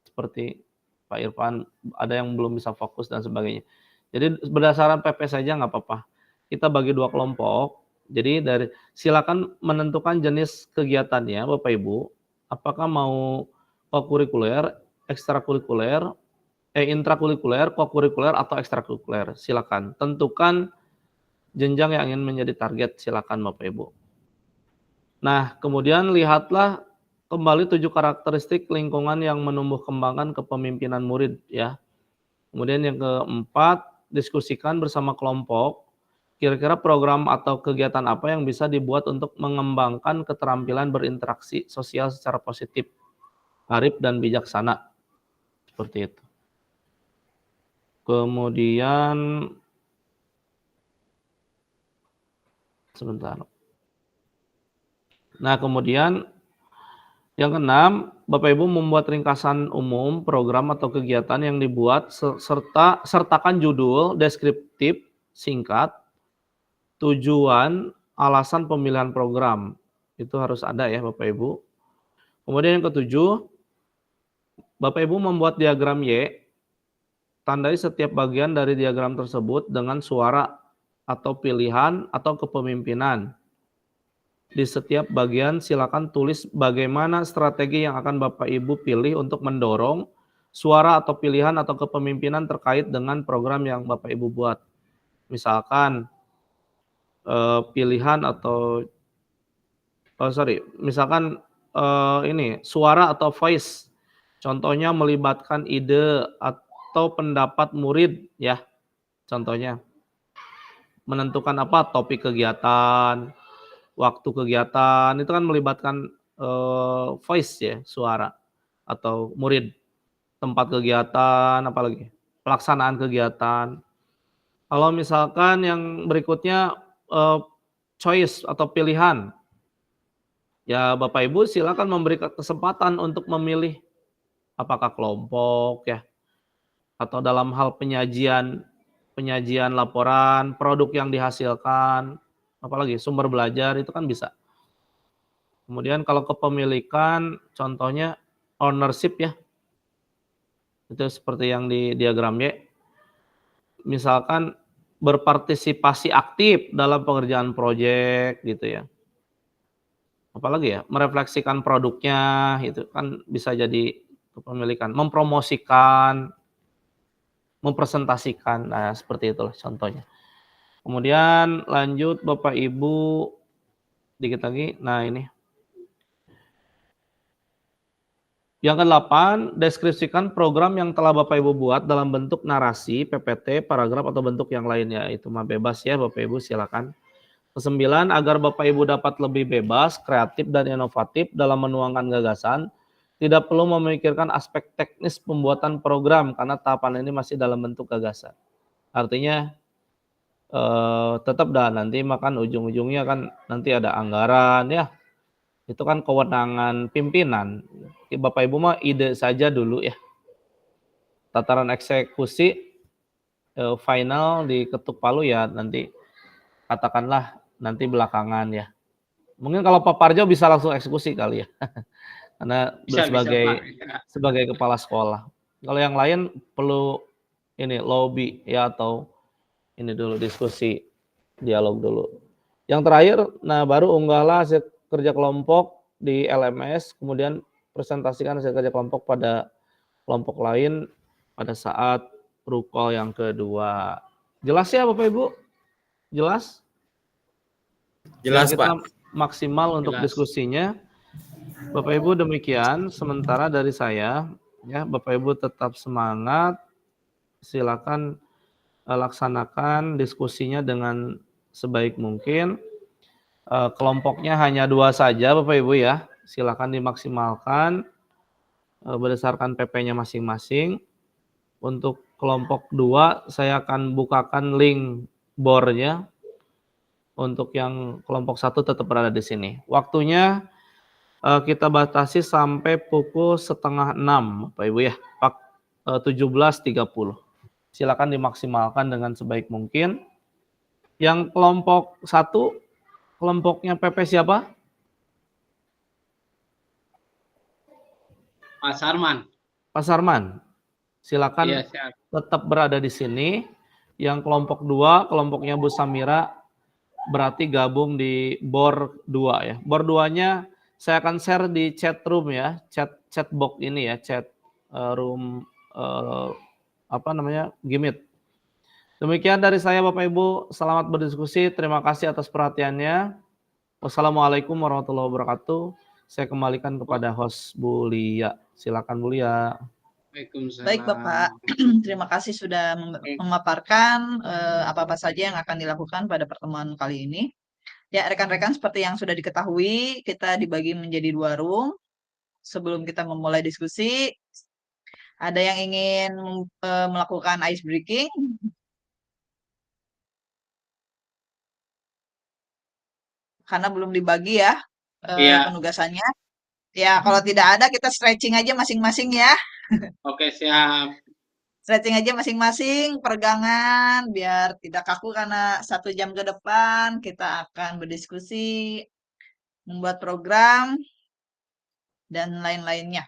seperti Pak Irfan, ada yang belum bisa fokus dan sebagainya. Jadi berdasarkan PP saja nggak apa-apa. Kita bagi 2 kelompok. Jadi silakan menentukan jenis kegiatannya Bapak Ibu. Apakah mau kokurikuler, ekstrakurikuler, intrakurikuler, kokurikuler atau ekstrakurikuler. Silakan tentukan jenjang yang ingin menjadi target, silakan Bapak Ibu. Nah, kemudian lihatlah kembali 7 karakteristik lingkungan yang menumbuh kembangkan kepemimpinan murid ya. Kemudian yang keempat, diskusikan bersama kelompok kira-kira program atau kegiatan apa yang bisa dibuat untuk mengembangkan keterampilan berinteraksi sosial secara positif, arif dan bijaksana. Seperti itu. Kemudian sebentar. Nah, kemudian yang keenam, Bapak Ibu membuat ringkasan umum program atau kegiatan yang dibuat sertakan judul deskriptif singkat, tujuan, alasan pemilihan program. Itu harus ada ya Bapak Ibu. Kemudian yang ketujuh, Bapak Ibu membuat diagram Y, tandai setiap bagian dari diagram tersebut dengan suara atau pilihan atau kepemimpinan. di setiap bagian silakan tulis bagaimana strategi yang akan Bapak Ibu pilih untuk mendorong suara atau pilihan atau kepemimpinan terkait dengan program yang Bapak Ibu buat. Misalkan pilihan atau misalkan ini suara atau voice. Contohnya melibatkan ide atau pendapat murid ya. Contohnya menentukan apa topik kegiatan, waktu kegiatan itu kan melibatkan voice ya, suara atau murid, tempat kegiatan, apalagi pelaksanaan kegiatan. Kalau misalkan yang berikutnya choice atau pilihan, ya Bapak Ibu silakan memberi kesempatan untuk memilih apakah kelompok ya, atau dalam hal penyajian laporan, produk yang dihasilkan, apalagi sumber belajar itu kan bisa. Kemudian kalau kepemilikan, contohnya ownership ya, itu seperti yang di diagram Y. Misalkan berpartisipasi aktif dalam pengerjaan proyek gitu ya. Apalagi ya, merefleksikan produknya, itu kan bisa jadi kepemilikan. Mempromosikan, mempresentasikan, nah seperti itulah contohnya. Kemudian lanjut Bapak Ibu, dikit lagi, nah ini. Yang ke-8, deskripsikan program yang telah Bapak Ibu buat dalam bentuk narasi, PPT, paragraf, atau bentuk yang lainnya. Itu mah bebas ya Bapak Ibu, silakan. Ke-9, agar Bapak Ibu dapat lebih bebas, kreatif, dan inovatif dalam menuangkan gagasan, tidak perlu memikirkan aspek teknis pembuatan program, karena tahapan ini masih dalam bentuk gagasan. Artinya, tetap dah nanti makan ujung-ujungnya kan nanti ada anggaran ya. Itu kan kewenangan pimpinan. Bapak Ibu mah ide saja dulu ya. Tataran eksekusi final diketuk palu ya nanti katakanlah nanti belakangan ya. Mungkin kalau Pak Parjo bisa langsung eksekusi kali ya. Karena
Bisa,
sebagai kepala sekolah. Kalau yang lain perlu ini lobby ya atau ini dulu diskusi, dialog dulu. Yang terakhir, nah baru unggahlah hasil kerja kelompok di LMS, kemudian presentasikan hasil kerja kelompok pada kelompok lain pada saat rukol yang kedua. Jelas ya Bapak Ibu? Jelas?
Jelas
kita
Pak.
Maksimal untuk
Jelas.
diskusinya. Bapak Ibu demikian, sementara dari saya, ya Bapak Ibu tetap semangat, silakan laksanakan diskusinya dengan sebaik mungkin. Kelompoknya hanya 2 saja Bapak Ibu ya, silakan dimaksimalkan berdasarkan PP-nya masing-masing. Untuk kelompok 2 saya akan bukakan link board-nya. Untuk yang kelompok 1 tetap berada di sini. Waktunya kita batasi sampai pukul 5:30 Bapak Ibu ya, 17.30. Silakan dimaksimalkan dengan sebaik mungkin. Yang kelompok 1, kelompoknya PP siapa?
Pak Sarman.
Pak Sarman. Silakan
Iya, siap.
tetap berada di sini. Yang kelompok 2, kelompoknya Bu Samira, berarti gabung di BOR 2 ya. BOR 2-nya saya akan share di chat room ya, chat box ini ya, chat room Gimit. Demikian dari saya Bapak Ibu, selamat berdiskusi, terima kasih atas perhatiannya. Wassalamualaikum warahmatullahi wabarakatuh. Saya kembalikan kepada host Bu Lia. Silakan Bu Lia.
Waalaikumsalam.
Baik Bapak, terima kasih sudah memaparkan apa-apa saja yang akan dilakukan pada pertemuan kali ini. Ya rekan-rekan, seperti yang sudah diketahui, kita dibagi menjadi 2 room. Sebelum kita memulai diskusi, ada yang ingin melakukan ice breaking. Karena belum dibagi ya penugasannya. Ya kalau tidak ada kita stretching aja masing-masing ya.
Oke, siap.
Stretching aja masing-masing, peregangan biar tidak kaku karena 1 jam ke depan kita akan berdiskusi, membuat program dan lain-lainnya.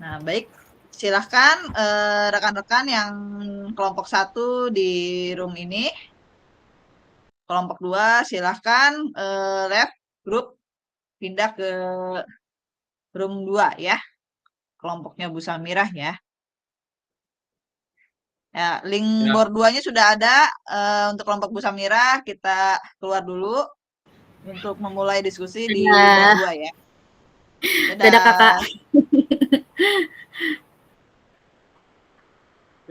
Nah baik, silahkan rekan-rekan yang kelompok 1 di room ini. Kelompok 2 silahkan left grup pindah ke room 2 ya. Kelompoknya Bu Samirah ya. Ya, link
Ya.
board 2-nya sudah ada. Untuk kelompok Bu Samirah kita keluar dulu untuk memulai diskusi di board 2 ya.
Dadah kakak.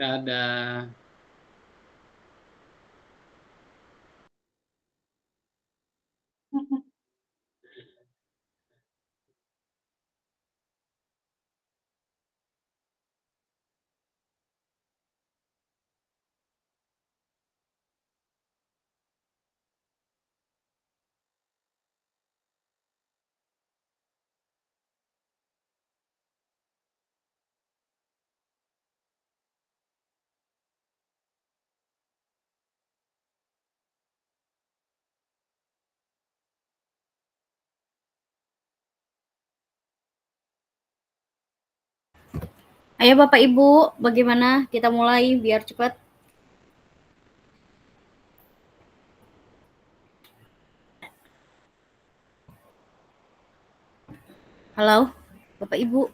Dadah.
Ayo Bapak Ibu, bagaimana kita mulai biar cepat? Halo, Bapak Ibu.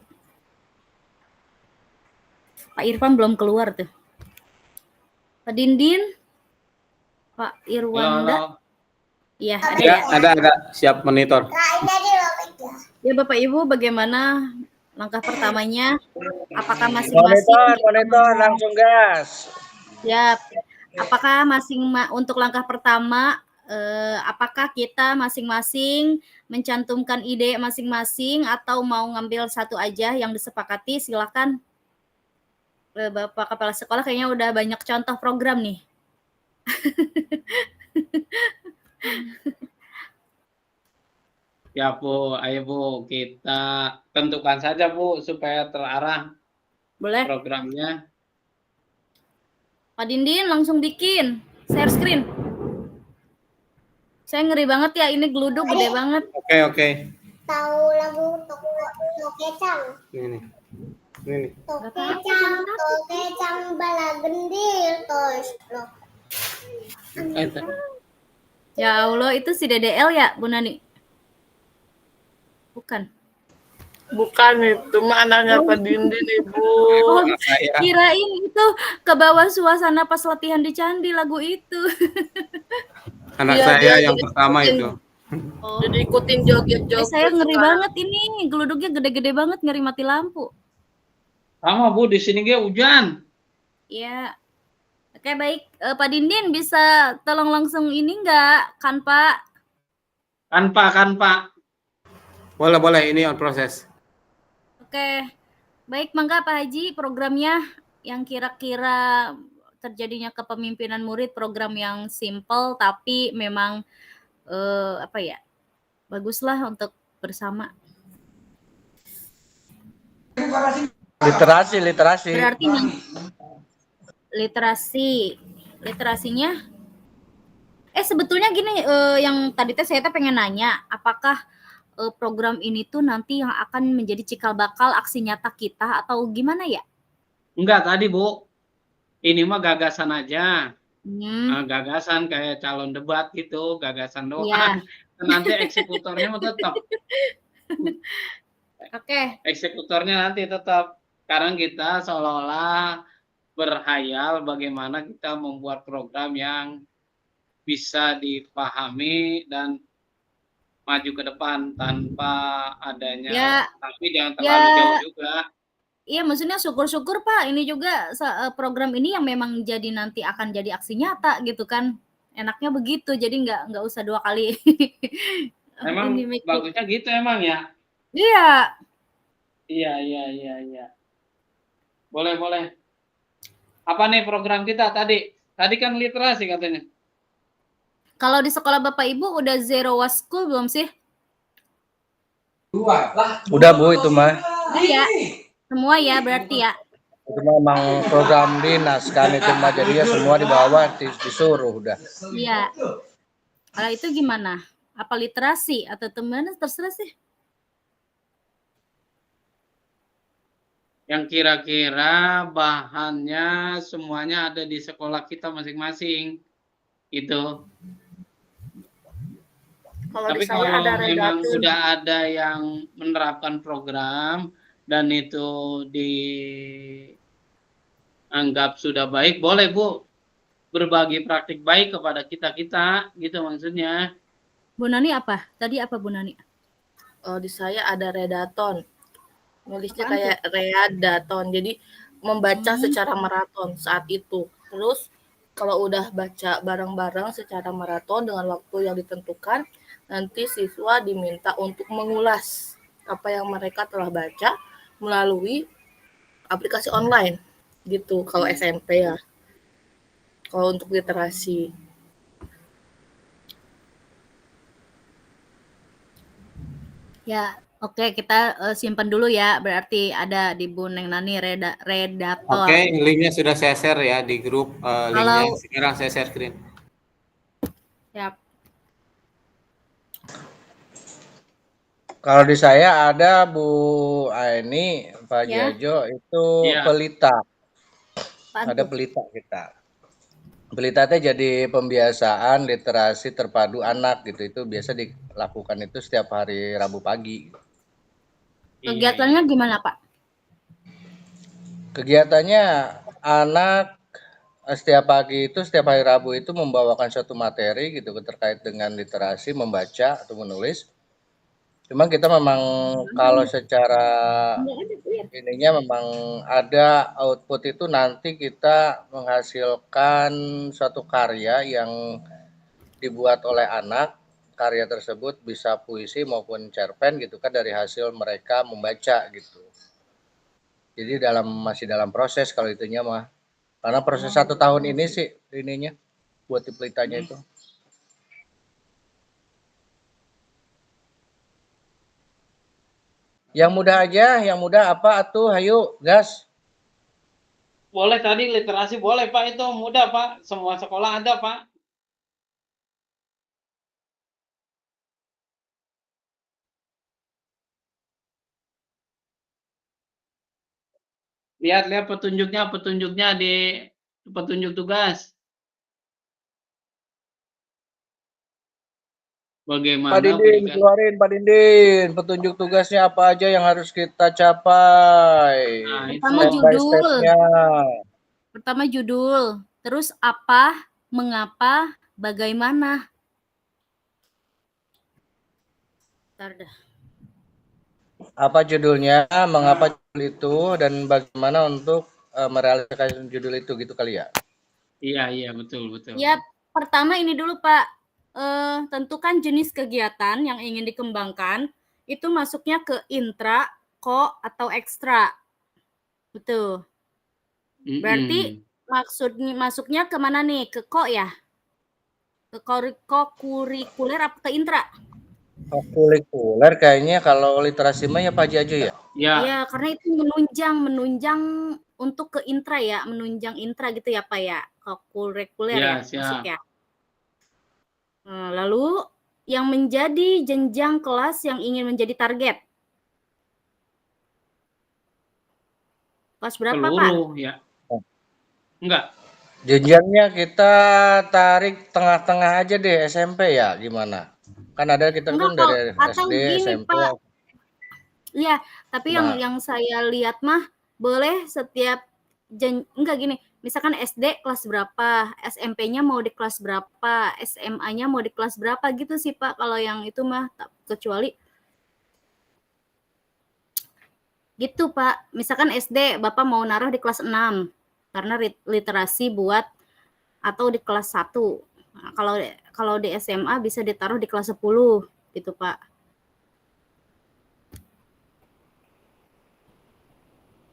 Pak Irfan belum keluar tuh. Pak Dindin, Pak Irwanda. Iya, ada
Ya,
ya.
ada. Siap monitor.
Ya Bapak Ibu, bagaimana langkah pertamanya? Apakah masing-masing
Monitor langsung gas.
Siap. Apakah untuk langkah pertama, apakah kita masing-masing mencantumkan ide masing-masing atau mau ngambil satu aja yang disepakati? Silakan. Bapak Kepala Sekolah kayaknya udah banyak contoh program nih.
Ya Bu, ayo Bu, kita tentukan saja Bu supaya terarah
Boleh?
programnya.
Pak Dindin langsung bikin share screen. Saya ngeri banget ya, ini geluduk gede banget.
Oke.
Tahu lagu Toko Kecang?
Ini.
Toko Kecang bala gendil toys.
Ya Allah, itu si DDL ya, Bu Nani? Bukan.
Bukan, itu mah anaknya Pak Dindin, Ibu.
Oh, kirain itu ke bawah suasana pas latihan di Candi lagu itu.
Anak
Iya,
saya
dia
yang
jadi
pertama
ikutin.
itu.
Oh.
Jadi ikutin joget-joget.
Saya ngeri
sekarang.
banget ini, geluduknya gede-gede banget, ngeri mati lampu.
Sama Bu, di sini ge hujan.
Iya. Oke, baik. Pak Dindin bisa tolong langsung ini enggak? Kan Pak?
Kan Pak.
Boleh, ini on proses.
Oke. Baik, mangga Pak Haji, programnya yang kira-kira terjadinya kepemimpinan murid, program yang simple tapi memang baguslah untuk bersama.
Literasi.
Berarti literasinya sebetulnya gini, yang tadi saya pengen nanya, apakah program ini tuh nanti yang akan menjadi cikal bakal aksi nyata kita atau gimana ya?
Enggak tadi Bu, ini mah gagasan aja. Gagasan kayak calon debat gitu, gagasan doang.
Iya.
Nanti eksekutornya mah tetap.
Oke.
Eksekutornya nanti tetap. Sekarang kita seolah-olah berhayal bagaimana kita membuat program yang bisa dipahami dan maju ke depan tanpa adanya, tapi jangan terlalu jauh juga.
Iya, maksudnya syukur-syukur Pak, ini juga program ini yang memang nanti akan jadi aksi nyata gitu kan. Enaknya begitu, jadi nggak usah 2 kali.
Emang bagusnya gitu emang ya?
Iya.
Iya. Boleh. Apa nih program kita tadi? Tadi kan literasi katanya.
Kalau di sekolah Bapak Ibu udah zero waste school belum sih?
Udah Bu, itu mah.
Iya. Semua ya berarti ya.
Itu memang program dinas kan, itu mah jadi ya semua di bawah disuruh udah.
Iya. Kalau itu gimana? Apa literasi atau teman terserah sih?
Yang kira-kira bahannya semuanya ada di sekolah kita masing-masing. Gitu.
Kalau di
Tapi
saya ada
kalau memang
redatur.
udah ada yang menerapkan program dan itu dianggap sudah baik, boleh Bu berbagi praktik baik kepada kita-kita, gitu maksudnya.
Bu Nani apa? Tadi apa Bu Nani?
Di saya ada redaton. Nulisnya
Apaan
kayak readaton. Jadi membaca secara maraton saat itu. Terus kalau udah baca bareng-bareng secara maraton dengan waktu yang ditentukan, nanti siswa diminta untuk mengulas apa yang mereka telah baca melalui aplikasi online gitu kalau SMP ya. Kalau untuk literasi.
Ya, oke, kita simpan dulu ya. Berarti ada di Bu Neng Nani redator.
Oke, linknya sudah saya share ya di grup. Linknya
Kalau-
sekarang saya share screen.
Siap.
Kalau di saya ada Bu Aini, Pak
Ya.
Jajo itu
Iya.
pelita.
Apaan
Ada
tuh?
pelita kita. Pelita itu jadi pembiasaan literasi terpadu anak gitu. Itu biasa dilakukan itu setiap hari Rabu pagi.
Kegiatannya gimana, Pak?
Kegiatannya anak setiap pagi itu, setiap hari Rabu itu membawakan suatu materi gitu terkait dengan literasi, membaca atau menulis. Cuma kita memang kalau secara ininya memang ada output itu nanti kita menghasilkan suatu karya yang dibuat oleh anak. Karya tersebut bisa puisi maupun cerpen gitu kan dari hasil mereka membaca gitu. Jadi masih dalam proses kalau itunya mah. Karena proses 1 tahun ini sih ininya buat di pelitanya itu. Yang mudah aja, yang mudah apa atuh, hayu, gas.
Boleh tadi literasi boleh Pak, itu mudah Pak, semua sekolah ada Pak. Lihat petunjuknya di petunjuk tugas. Bagaimana
Pak Dindin,
berikan
keluarin Pak Dindin. Petunjuk tugasnya apa aja yang harus kita capai.
Nah, itu.
Pertama
Step by
judul.
step-nya.
Pertama judul, terus apa, mengapa, bagaimana. Bentar dah.
Apa judulnya, mengapa judul itu, dan bagaimana untuk merealisasikan judul itu gitu kali ya.
Iya, betul.
Ya, pertama ini dulu Pak. Tentukan jenis kegiatan yang ingin dikembangkan. Itu masuknya ke intra, ko, atau ekstra. Betul. Berarti masuknya kemana nih? Ke ko ya? Ke kurikuler apa ke intra?
Kurikuler kayaknya kalau literasi mah ya Pak Jajo ya.
Iya, karena itu menunjang untuk ke intra ya, menunjang intra gitu ya Pak ya. Ke kurikuler ya, masuk ya. Nah, lalu yang menjadi jenjang kelas yang ingin menjadi target. Kelas berapa
Seluruh,
Pak?
Ya. Enggak.
Jenjangnya kita tarik tengah-tengah aja deh, SMP ya gimana? Kan ada kita kan dari
atau
SD,
gini,
SMP.
Pak. Iya, tapi yang saya lihat mah boleh setiap enggak gini. Misalkan SD kelas berapa, SMP-nya mau di kelas berapa, SMA-nya mau di kelas berapa gitu sih Pak. Kalau yang itu mah kecuali gitu Pak. Misalkan SD Bapak mau naruh di kelas 6 karena literasi buat atau di kelas 1. Nah, kalau di SMA bisa ditaruh di kelas 10 gitu Pak.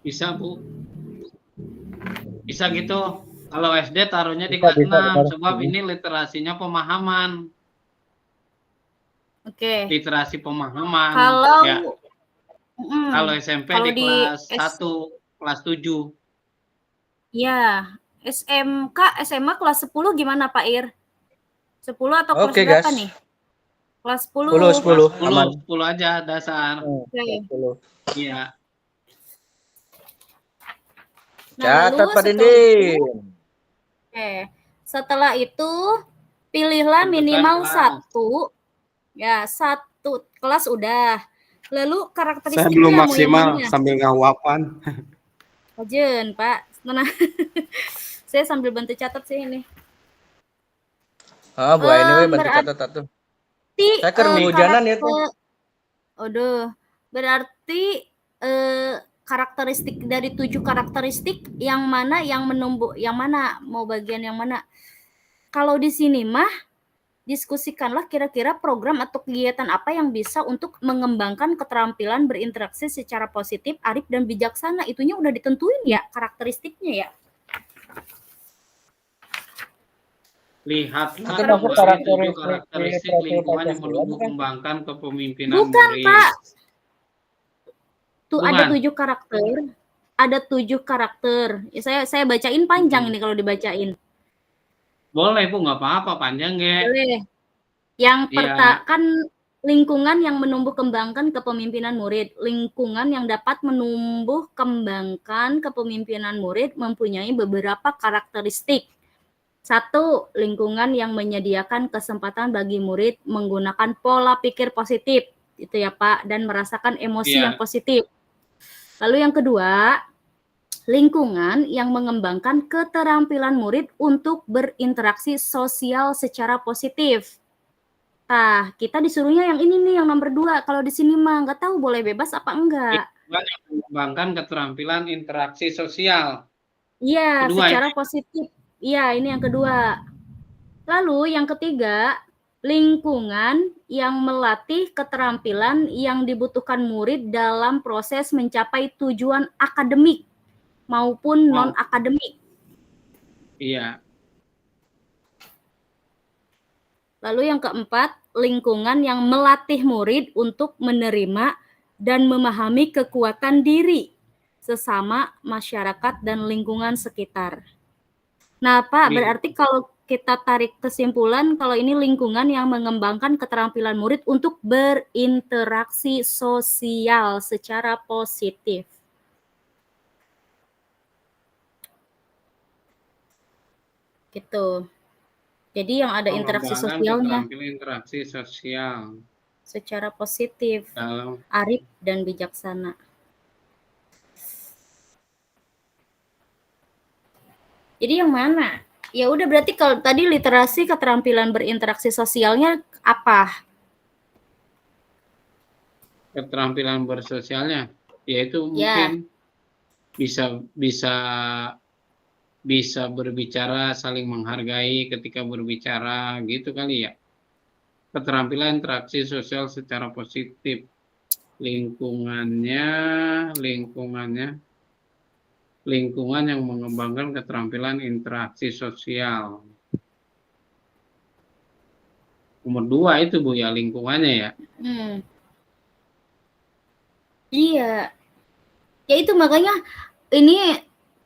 Bisa Bu. Bisa gitu. Kalau SD taruhnya di kelas 6 sebab ini literasinya pemahaman.
Oke.
Literasi pemahaman.
Kalau
ya. Kalau SMP di kelas 1, kelas 7.
Ya, SMK, SMA kelas 10 gimana Pak Ir? 10 atau kelas berapa
guys.
nih? Kelas 10.
10.
10 aja dasar.
Oke.
Iya.
Catat Pak Dindin.
Oke. Setelah itu pilihlah minimal 1. Ya, 1 kelas udah. Lalu
Saya
karakteristiknya
belum
mau yang
maksimal
mana?
sambil ngawapan.
Ajen, Pak. Tenang. Saya sambil bantu catat sih ini.
Bu Aini we bantu
Berarti
catat atuh. Saya keur
karakter
hujanan ya tuh.
Aduh, berarti karakteristik dari 7 karakteristik yang mana yang menumbuh, yang mana mau bagian yang mana? Kalau di sini mah diskusikanlah kira-kira program atau kegiatan apa yang bisa untuk mengembangkan keterampilan berinteraksi secara positif, arif dan bijaksana. Itunya udah ditentuin ya karakteristiknya ya.
Lihatlah
Itu maksud
kembali 7
karakteristik di
karakteristik
profil
lingkungan yang
Pancasila
menumbuh
bukan?
kembangkan kepemimpinan
Bukan,
murid.
Pak. Tuh ada
Bukan.
7 karakter. Ada 7 karakter. Ya, saya bacain panjang ini kalau dibacain.
Boleh Bu, nggak apa-apa, panjang ya.
Boleh. Yang
Iya.
kan lingkungan yang menumbuh kembangkan kepemimpinan murid. Lingkungan yang dapat menumbuh kembangkan kepemimpinan murid mempunyai beberapa karakteristik. 1, lingkungan yang menyediakan kesempatan bagi murid menggunakan pola pikir positif, itu ya Pak, dan merasakan emosi
Iya.
yang positif. Lalu yang kedua, lingkungan yang mengembangkan keterampilan murid untuk berinteraksi sosial secara positif. Nah, kita disuruhnya yang ini nih, yang nomor 2. Kalau di sini mah nggak tahu boleh bebas apa enggak.
Lingkungan yang mengembangkan keterampilan interaksi sosial.
Iya,
Kedua
secara
ini.
positif. Iya, ini yang kedua. Lalu yang ketiga, lingkungan yang melatih keterampilan yang dibutuhkan murid dalam proses mencapai tujuan akademik maupun non-akademik.
Iya.
Lalu yang keempat, lingkungan yang melatih murid untuk menerima dan memahami kekuatan diri, sesama, masyarakat, dan lingkungan sekitar. Nah, Pak, berarti kalau kita tarik kesimpulan, kalau ini lingkungan yang mengembangkan keterampilan murid untuk berinteraksi sosial secara positif. Gitu. Jadi yang ada interaksi sosialnya.
Keterampilan interaksi sosial.
Secara positif,
dalam
arif dan bijaksana. Jadi yang mana? Ya udah, berarti kalau tadi literasi keterampilan berinteraksi sosialnya apa?
Keterampilan bersosialnya, yaitu mungkin bisa berbicara, saling menghargai ketika berbicara, gitu kali ya. Keterampilan interaksi sosial secara positif. Lingkungan yang mengembangkan keterampilan interaksi sosial. Nomor 2 itu Bu ya, lingkungannya ya.
Iya. Ya itu makanya ini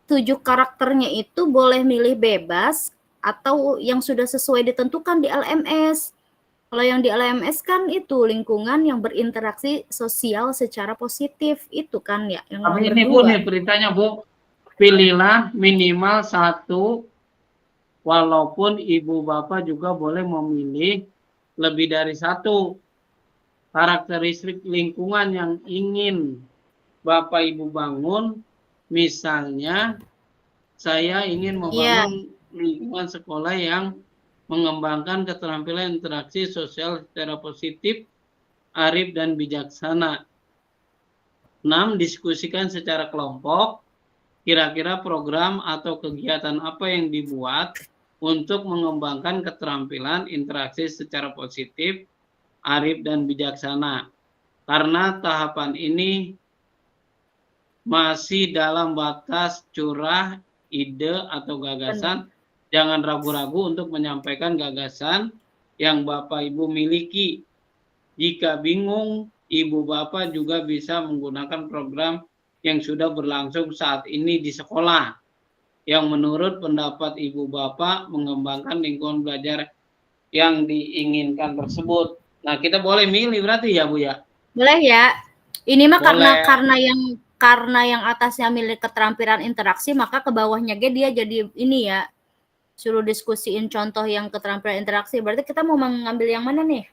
7 karakternya itu boleh milih bebas atau yang sudah sesuai ditentukan di LMS. Kalau yang di LMS kan itu lingkungan yang berinteraksi sosial secara positif, itu kan ya yang nomor 2.
Ini Bu nih beritanya Bu. Pilihlah minimal 1, walaupun ibu bapak juga boleh memilih lebih dari 1 karakteristik lingkungan yang ingin bapak ibu bangun. Misalnya saya ingin membangun lingkungan sekolah yang mengembangkan keterampilan interaksi sosial secara positif, arif dan bijaksana. 6, diskusikan secara kelompok. Kira-kira program atau kegiatan apa yang dibuat untuk mengembangkan keterampilan interaksi secara positif, arif dan bijaksana. Karena tahapan ini masih dalam batas curah ide atau gagasan, jangan ragu-ragu untuk menyampaikan gagasan yang Bapak Ibu miliki. Jika bingung, Ibu Bapak juga bisa menggunakan program yang sudah berlangsung saat ini di sekolah, yang menurut pendapat Ibu Bapak mengembangkan lingkungan belajar yang diinginkan tersebut. Nah, kita boleh milih berarti ya Bu ya?
Boleh ya. Ini mah karena yang atasnya milik keterampilan interaksi, maka ke bawahnya dia jadi ini ya, suruh diskusiin contoh yang keterampilan interaksi. Berarti kita mau mengambil yang mana nih?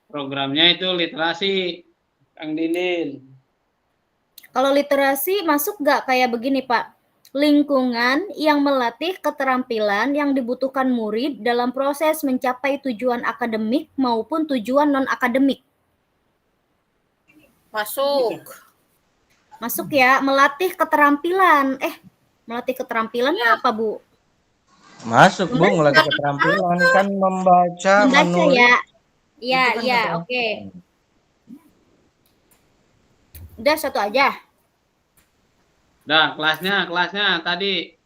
Programnya itu literasi, Kang Dindin.
Kalau literasi masuk nggak kayak begini, Pak? Lingkungan yang melatih keterampilan yang dibutuhkan murid dalam proses mencapai tujuan akademik maupun tujuan non-akademik.
Masuk.
Masuk ya, melatih keterampilan. Melatih keterampilannya apa, Bu?
Masuk, Bu, ngelatih keterampilan kan membaca,
Membaca
menulis.
ya.
Itu
Iya,
kan
iya,
keterampilan.
oke. Udah satu aja.
Nah, kelasnya tadi.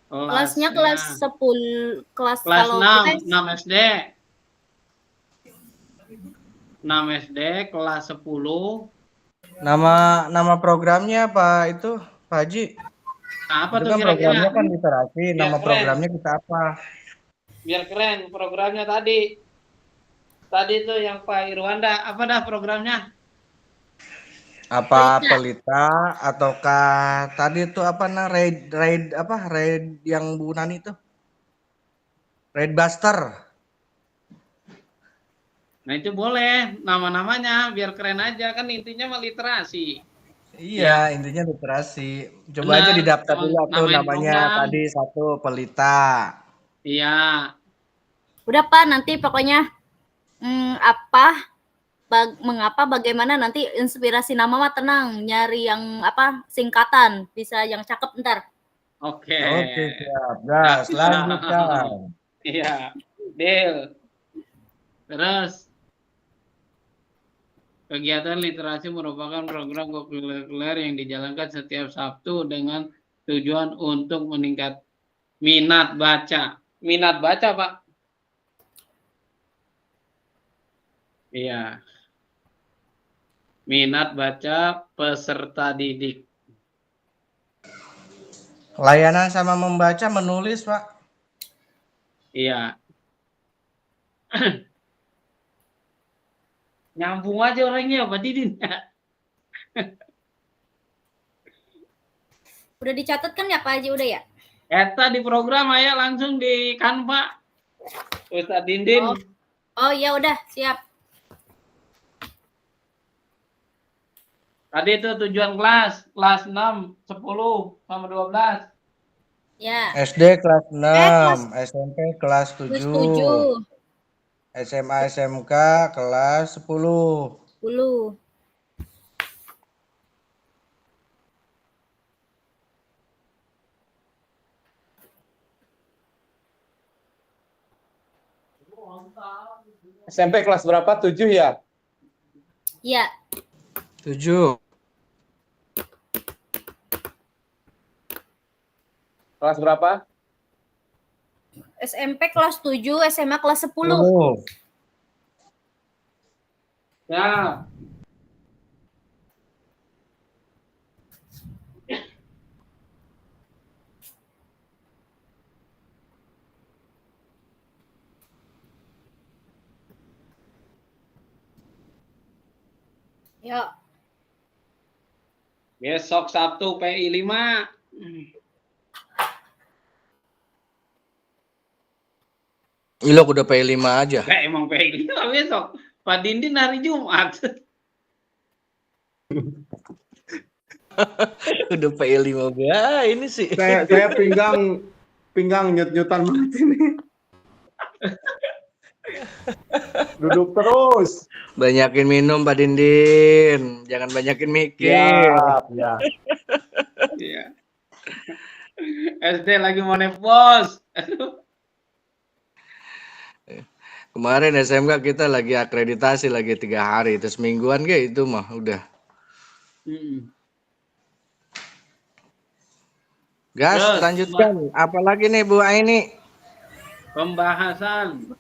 Kelasnya kelas 10, kelas
Kelas
kalau
6,
kita
6 SD. 6 SD, kelas 10.
Nama programnya apa itu, Pak Haji?
Nah, apa
Itu
tuh
kan
kira-kira?
programnya kan literasi,
Biar
nama
keren.
programnya kita apa?
Biar keren programnya tadi. Tadi tuh yang Pak Irwanda, apa dah programnya?
Apa pelita ataukah tadi itu apa raid yang Bu Nani itu? Raid Buster.
Nah, itu boleh nama-namanya biar keren aja, kan intinya mah literasi.
Iya, intinya literasi. Coba aja
Benar,
didaftar dulu tuh
namain
namanya
program.
tadi satu pelita.
Iya.
udah Pak, nanti pokoknya mengapa, bagaimana, nanti inspirasi nama mah tenang, nyari yang singkatan, bisa yang cakep ntar.
Oke.
Oke, siap. Gas, lanjutkan.
Iya, deal. Terus kegiatan literasi merupakan program kurikuler yang dijalankan setiap Sabtu dengan tujuan untuk meningkat minat baca. Minat baca, Pak. Iya. Minat baca peserta didik.
Layanan sama membaca, menulis, Pak.
Iya. Nyambung aja orangnya, Pak Didin.
Udah dicatat kan ya Pak Haji, udah ya?
Eta di program aja langsung di Canva. Ustaz Dindin.
Oh iya, udah siap.
Tadi itu tujuan kelas 6, 10 sama 12.
Ya.
SD kelas 6, SMP kelas 7.
7.
SMA SMK kelas 10.
10.
SMP kelas berapa? 7 ya?
Iya.
7.
Kelas berapa?
SMP kelas 7, SMA kelas 10.
Ya.
Yuk.
Besok Sabtu PI 5.
Ilok udah PI 5 aja.
Emang PI 5 besok. Pak Dindin hari Jumat.
Udah PI 5 ya, ini sih.
Saya pinggang nyut-nyutan banget ini. Duduk terus.
Banyakin minum Pak Dindin, jangan banyakin mikir.
Ya.
Iya. SD lagi mau nepos.
Kemarin SMK kita lagi akreditasi lagi 3 hari, terus mingguan kayak itu mah udah. Gas,
Terus,
lanjutkan. Apalagi nih Bu Aini?
Pembahasan.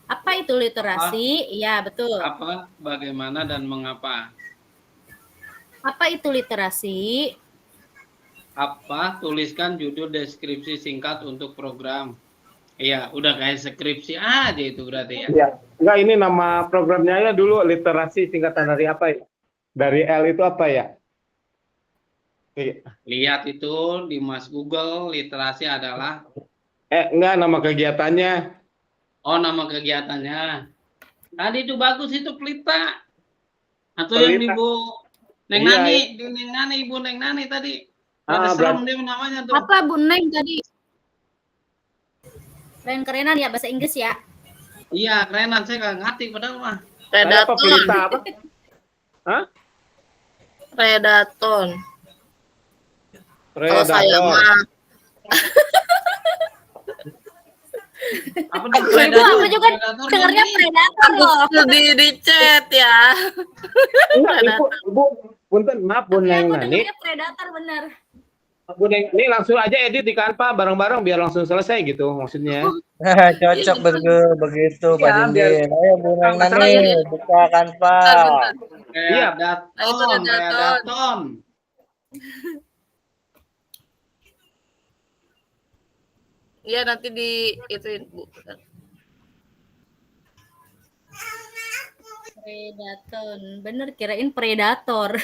Apa itu literasi? Iya, betul.
Apa, bagaimana, dan mengapa?
Apa itu literasi?
Apa, tuliskan judul deskripsi singkat untuk program. Iya, udah kayak skripsi aja itu berarti ya.
Iya. Enggak, ini nama programnya ya dulu literasi singkatan dari apa ya? Dari L itu apa ya?
Lihat itu di Mas Google, literasi adalah
Enggak, nama kegiatannya.
oh nama kegiatannya. Tadi itu bagus itu pelita. Atau yang
Pelita.
Ibu Neng
Iya,
Nani,
iya.
di Neng Nani, Ibu Neng Nani tadi. Ada serem dia namanya tuh.
Apa Bu Neng tadi? Keren-kerenan ya bahasa Inggris ya.
Iya, kerenan saya nggak ngerti padahal mah.
Ada apa pelita apa? Hah?
Predaton. Kalau saya
Predator.
mah
Apa tuh
Ibu
predator?
aku juga
Predator
dengarnya
gini.
predator loh.
di chat ya.
Enggak, Ibu, punten, maaf Bu
Tapi
Neng
aku
Nani.
dengarnya predator bener.
Bu Neng Nani langsung aja edit di Canva bareng-bareng biar langsung selesai gitu maksudnya.
Cocok begitu Pak
Iya, biar-
Dindin. Ayo Bu Neng
Masalah
Nani,
ini.
buka Canva.
Bentar.
Iya.
Nah, itu
Predaton.
Iya nanti di ituin Bu.
Predaton. Bener kirain predator.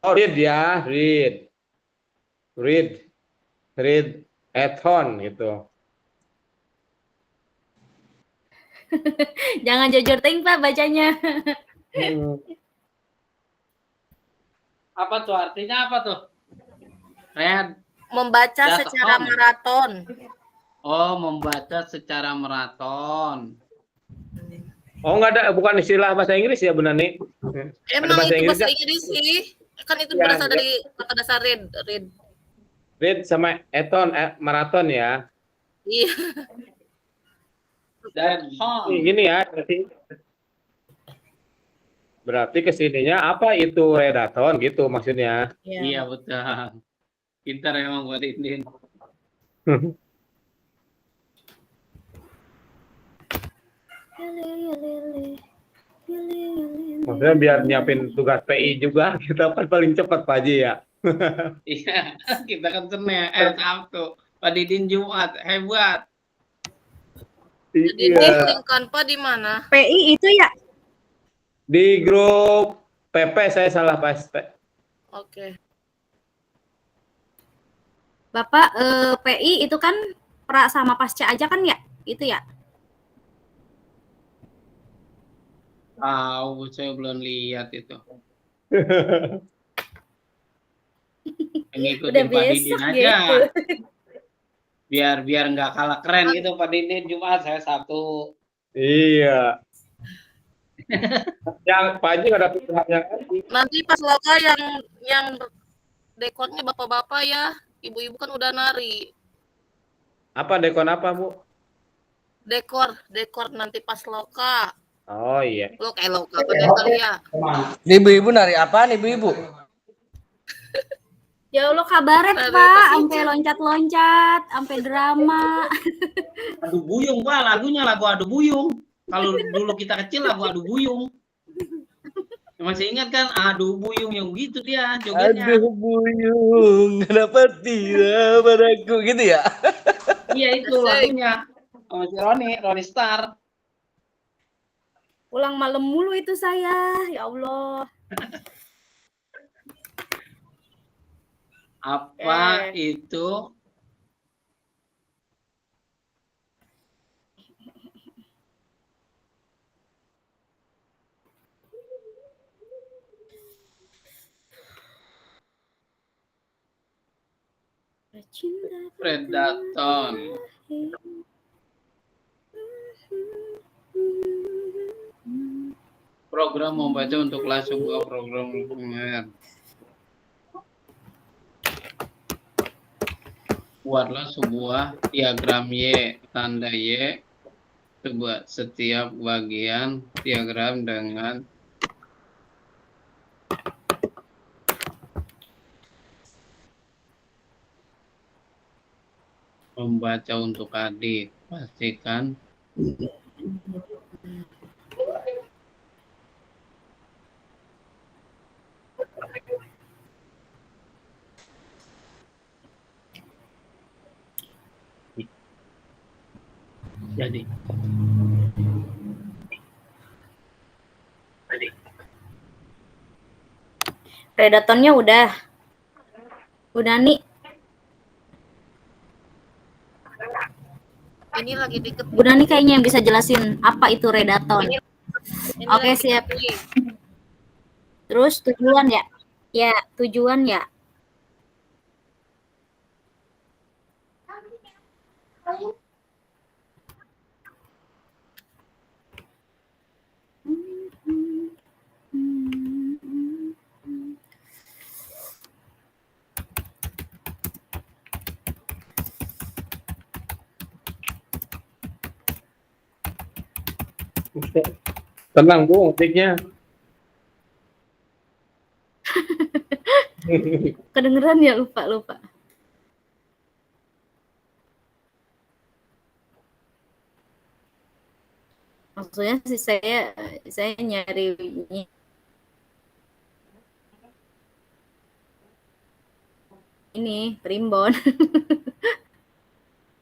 Oh, read ya, read. Athon gitu.
Jangan jujur ting Pak bacanya.
Apa tuh artinya apa tuh? Red.
Membaca
Daton.
secara maraton.
Oh, membaca secara maraton.
Oh, enggak ada, bukan istilah bahasa Inggris ya Bu Nani?
Emang
bahasa
itu
Inggris
bahasa
nggak?
Inggris sih. Kan itu
Ya,
berasal
ya.
dari kata dasar read.
Read sama Athon, maraton ya.
Iya.
Daton.
Gini ya, berarti kesininya apa itu redaton gitu maksudnya.
Iya betul. Pintar emang buat Indin.
Maksudnya biar nyiapin tugas PI juga, kita kan paling cepat Pak Haji ya.
Iya, kita kan Senin, Sabtu. Pak Didin Jumat, hebat.
Jadi
Iya.
link Canva di mana?
PI itu ya.
Di grup PP saya salah Pak.
Oke.
Bapak PI itu kan pra sama pasca aja kan ya? Itu ya.
Tahu, saya belum lihat itu. Ngikutin Pak Didin aja.
Gitu.
Biar nggak kalah keren gitu Pak Didin Jumat, saya Sabtu.
Iya. Yang Pak Haji nggak ada pilihan yang
Nanti pas loka yang dekornya bapak-bapak ya. Ibu-ibu kan udah nari.
apa dekon apa Bu?
Dekor nanti pas loka.
Oh iya.
Loka apa ya?
Ibu-ibu nari apaan ibu-ibu?
Ya Allah kabaret
Nari
Pak,
pas
sampai loncat-loncat, sampai drama.
Adu Buyung, Pak, lagunya lagu Adu Buyung. Kalau dulu kita kecil lagu Adu Buyung. Masih ingat kan Adu Buyung yang gitu dia jogetnya.
Aduh buyung, kenapa tidak padaku gitu ya?
Iya itu lagunya. Sama si Roni Star.
Pulang malam mulu itu saya, ya Allah.
Apa itu? Predaton. Program membaca untuk kelas sebuah program lingkungan. Buatlah sebuah diagram Y, tanda Y, coba setiap bagian diagram dengan membaca untuk adik. Pastikan jadi
Redatonnya udah. Udah nih.
Ini lagi dikit.
Bu Nani kayaknya yang bisa jelasin apa itu redaton.
Ini
Oke,
lagi
siap.
dikit.
Terus tujuan ya? Ya, tujuan ya.
Tenang Bu, ngetiknya.
Kedengeran ya, lupa. Maksudnya sih saya nyari ini primbon.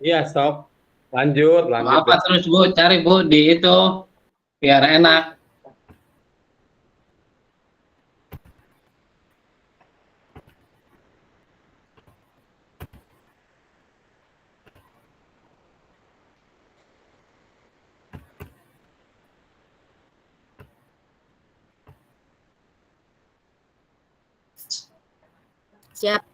Iya, sok. Lanjut.
Apa terus Bu, cari Bu di itu biar enak.
Siap.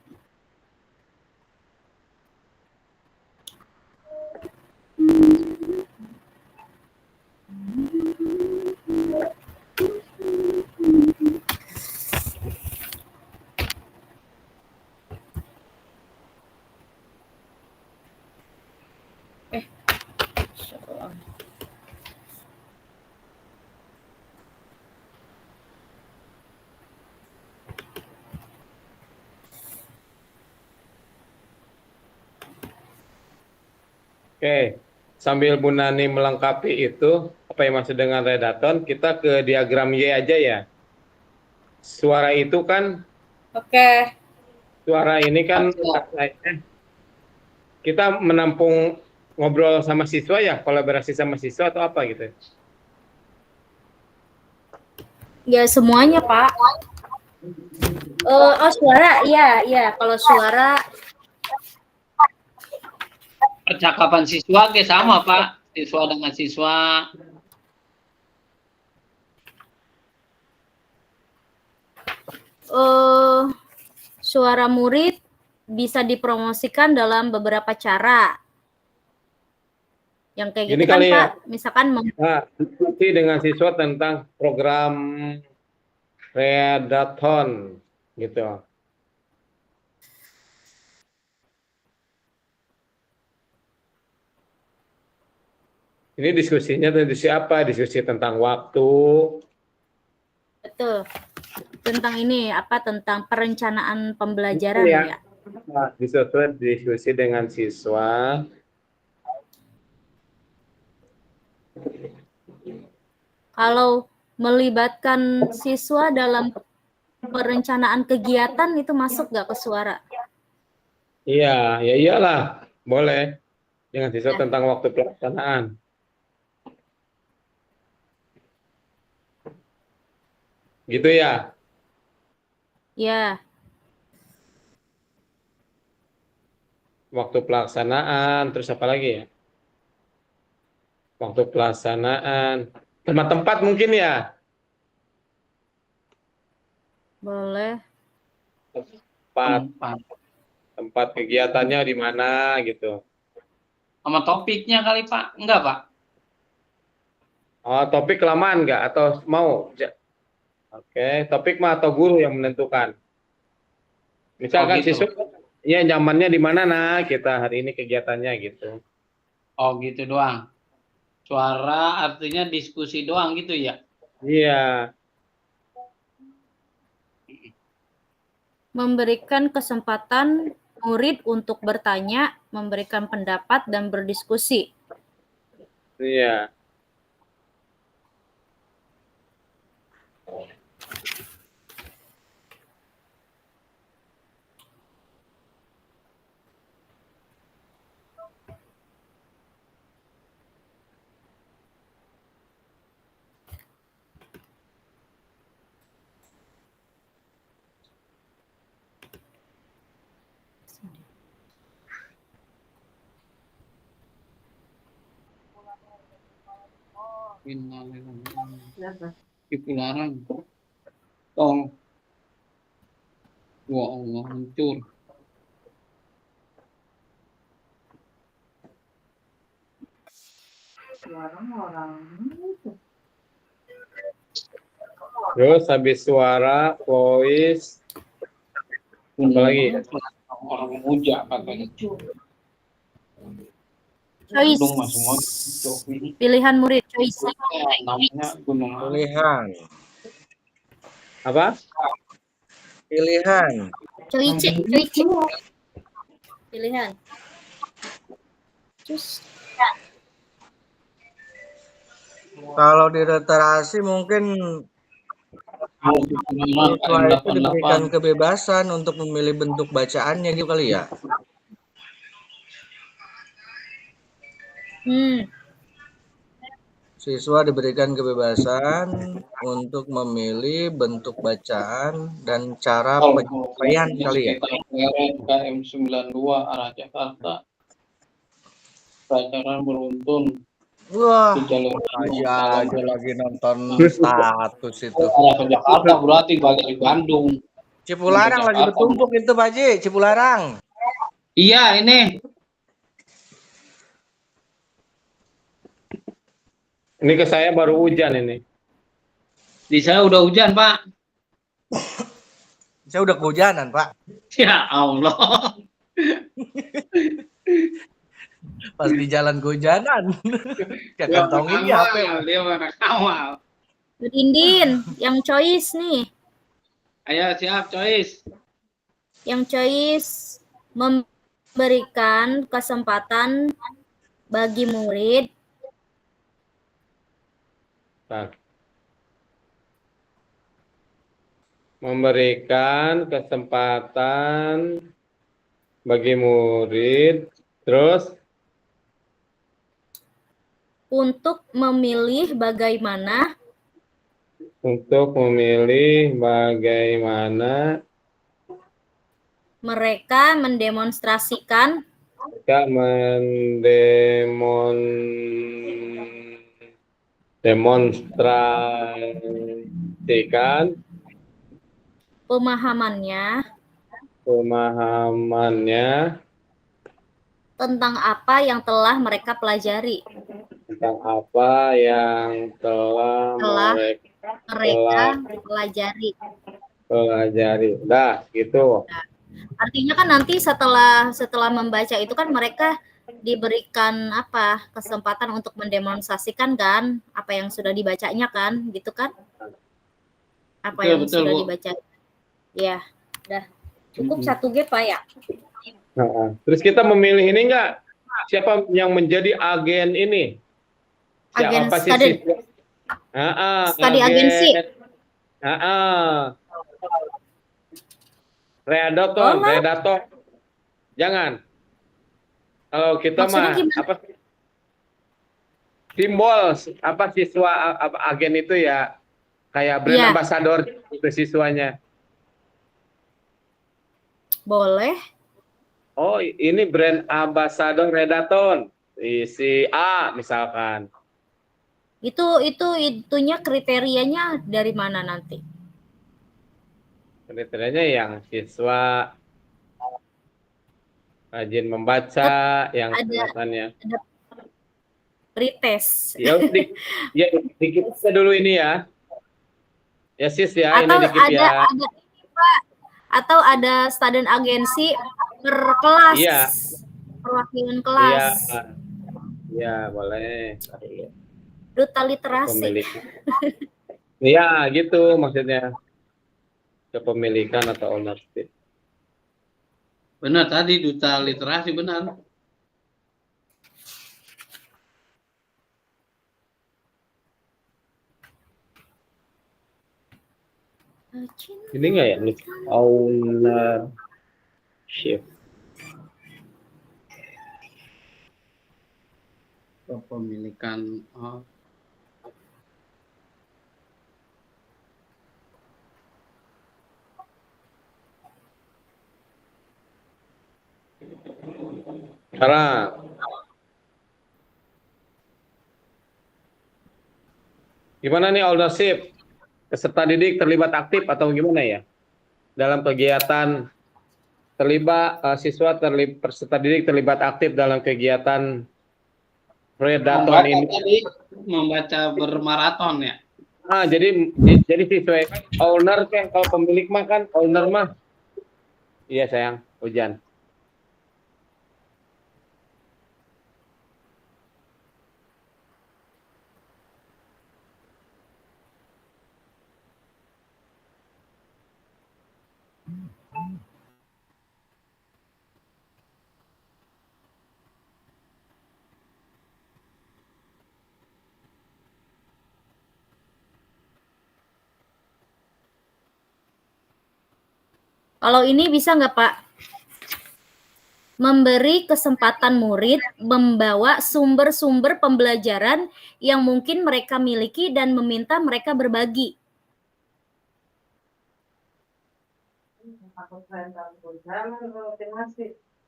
Oke, sambil Bu Nani melengkapi itu, apa yang maksud dengan redaton, kita ke diagram Y aja ya. Suara itu kan,
Oke.
suara ini kan, kita menampung ngobrol sama siswa ya, kolaborasi sama siswa atau apa gitu?
Ya semuanya, Pak. Oh, suara, iya. Kalau suara
Percakapan siswa ke sama Pak, siswa dengan siswa.
suara murid bisa dipromosikan dalam beberapa cara. Yang kayak
Gini
gitu kan
kali ya.
Pak, misalkan
Nah, diskusi dengan siswa tentang program redaton gitu. Ini diskusinya diskusi apa? Diskusi tentang waktu.
betul. Tentang ini apa tentang perencanaan pembelajaran
Ya.
ya.
Nah, diskusi dengan siswa.
Kalau melibatkan siswa dalam perencanaan kegiatan itu masuk nggak ke suara?
Iya, ya iyalah, boleh. Dengan siswa tentang waktu pelaksanaan. Gitu ya?
Ya.
Waktu pelaksanaan, terus apa lagi ya? Waktu pelaksanaan, tempat-tempat mungkin ya?
Boleh.
Tempat kegiatannya di mana gitu.
Sama topiknya kali Pak, enggak Pak?
Oh, topik kelamaan nggak? Atau mau? Oke, topik mah atau guru yang menentukan. Misalkan
gitu.
siswa, ya nyamannya di mana nah kita hari ini kegiatannya gitu.
Oh gitu doang. Suara artinya diskusi doang gitu ya?
Iya.
Memberikan kesempatan murid untuk bertanya, memberikan pendapat, dan berdiskusi.
Iya.
Cipularang. Tong. Wah Allah, hancur.
Terus habis suara, voice, apa lagi?
Orang muja katanya.
Choice.
Gunung mas semua.
Pilihan murid choice.
Namanya gunung.
Pilihan.
Apa?
Pilihan.
Choice. Pilihan. Cus.
Kalau di literasi mungkin siswa itu diberikan kebebasan untuk memilih bentuk bacaannya gitu kali ya. Siswa diberikan kebebasan untuk memilih bentuk bacaan dan cara penyampaian kali ya.
KM 92 arah Jakarta. Pelajaran beruntun.
Wah,
di jalur
aja lagi nonton status itu.
arah ke Jakarta berarti balik di Bandung.
Cipularang lagi bertumpuk itu Pak Ji, Cipularang.
Iya ini.
Ini ke saya baru hujan ini.
Di saya udah hujan Pak.
Saya udah kehujanan Pak.
Ya Allah.
Pas di jalan kehujanan. Ya kantongin di HP.
Dia mana kawal.
Udin, yang choice nih.
Ayo siap choice.
Yang choice memberikan kesempatan bagi murid
Memberikan kesempatan bagi murid, terus
untuk memilih bagaimana mereka mendemonstrasikan pemahamannya tentang apa yang telah mereka pelajari.
pelajari. Dah, gitu.
Nah, artinya kan nanti setelah membaca itu kan mereka diberikan kesempatan untuk mendemonstrasikan kan apa yang sudah dibacanya kan, gitu kan? Apa yang sudah dibaca. Ya, udah cukup 1G Pak ya.
Terus kita memilih ini enggak? Siapa yang menjadi agen ini?
Agen
siapa
study. Study agensi.
Redator. Jangan. Kalau kita
Maksudnya
mah
gimana?
apa simbol siswa agen itu ya kayak brand ambassador itu siswanya.
Boleh.
Oh, ini brand ambassador Redaton. Si A misalkan.
Itunya kriterianya dari mana nanti?
Kriterianya yang siswa rajin membaca, yang kelihatannya.
Ada pretest.
Ya, dikit dulu ini ya. Ya sis ya,
Atau
ini dikit ya.
Ada ini Pak. Atau ada student agensi per kelas.
Iya.
Perwakilan kelas.
Iya, boleh.
Duta literasi.
Iya, gitu maksudnya. Kepemilikan atau ownership.
Benar tadi duta literasi benar.
Ini enggak ya? Ownership.
Kepemilikan
Sekarang Gimana nih ownership? Peserta didik terlibat aktif atau gimana ya? Dalam kegiatan peserta didik terlibat aktif dalam kegiatan predaton ini.
Membaca bermaraton ya.
Jadi sesuai owner kan, kalau pemilik mah kan owner mah. Iya sayang, hujan.
Kalau ini bisa nggak Pak? Memberi kesempatan murid membawa sumber-sumber pembelajaran yang mungkin mereka miliki dan meminta mereka berbagi.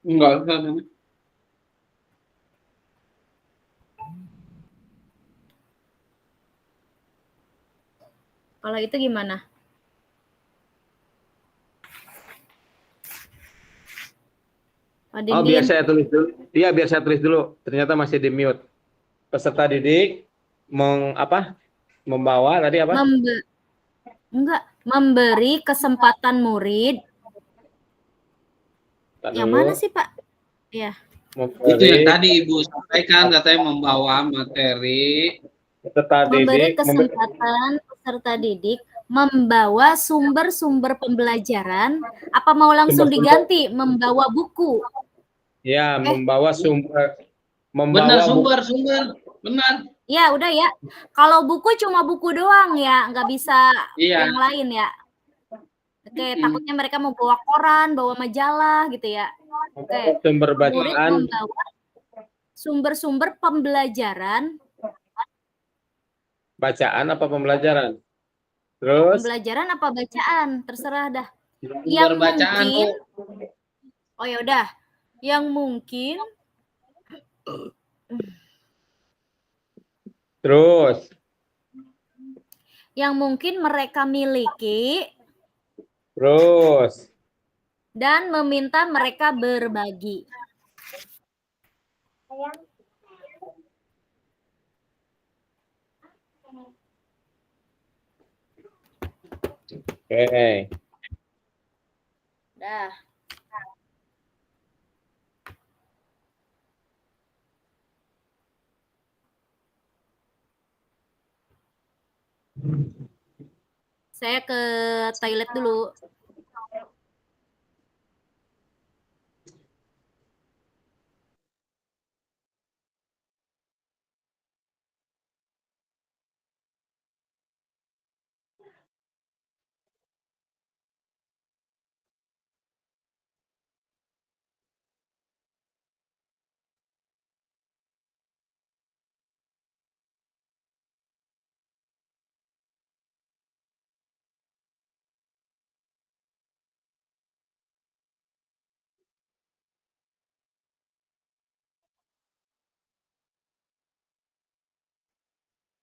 Enggak usah.
Kalau itu gimana?
Oh, biar saya tulis dulu. Iya, biar saya tulis dulu. Ternyata masih di mute. Peserta didik membawa tadi apa?
Memberi kesempatan murid. Yang mana sih, Pak? Ya.
Itu yang tadi Ibu sampaikan, katanya membawa materi.
Memberi kesempatan peserta didik membawa sumber-sumber pembelajaran. Apa mau langsung diganti? Membawa buku.
Ya, membawa sumber.
Benar, sumber. Benar.
Ya, udah ya. Kalau buku cuma buku doang ya, nggak bisa yang lain ya. Oke, takutnya mereka mau bawa koran, bawa majalah gitu ya. Oke.
Sumber bacaan.
Murid membawa sumber-sumber pembelajaran.
Bacaan apa pembelajaran? Terus?
Pembelajaran apa bacaan? Terserah dah.
Yang bacaan
mungkin. Oh ya udah. Yang mungkin.
Terus.
Yang mungkin mereka miliki.
Terus.
Dan meminta mereka berbagi.
Oke.
Dah. Saya ke toilet dulu.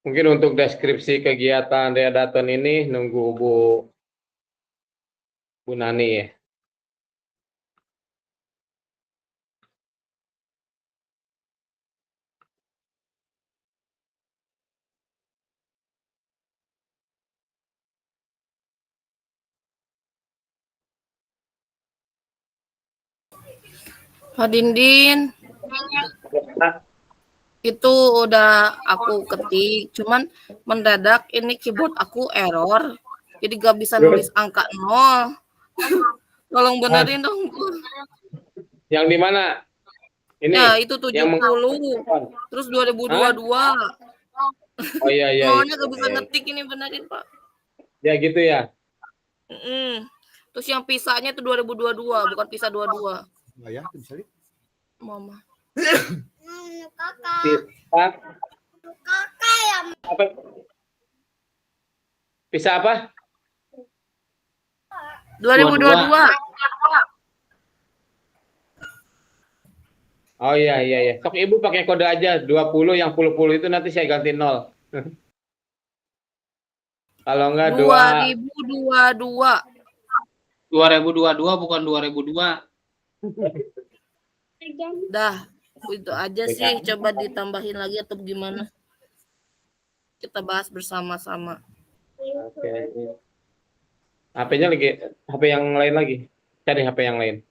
Mungkin untuk deskripsi kegiatan Readaton ini nunggu Bu Nani ya.
Pak Dindin, itu udah aku ketik, cuman mendadak ini keyboard aku error, jadi gak bisa nulis angka 0. Tolong benerin dong.
Yang di mana? Ini.
Ya, itu 70. Terus 2022.
Oh iya.
Nolnya gak bisa ngetik, ini benerin Pak.
Ya gitu ya.
Terus yang pisahnya itu 2022, bukan pisah 22.
Enggak ya, bisa lihat.
Mama.
Kakak yang
Apa? Pisah apa?
2022.
Oh iya. Sok Ibu pakai kode aja 20, yang puluh itu nanti saya ganti 0. Kalau enggak
2022.
2022 bukan 2002.
Dah, itu aja sih. Coba ditambahin lagi atau gimana? Kita bahas bersama-sama.
Oke. HP-nya lagi, HP yang lain lagi. Cari HP yang lain.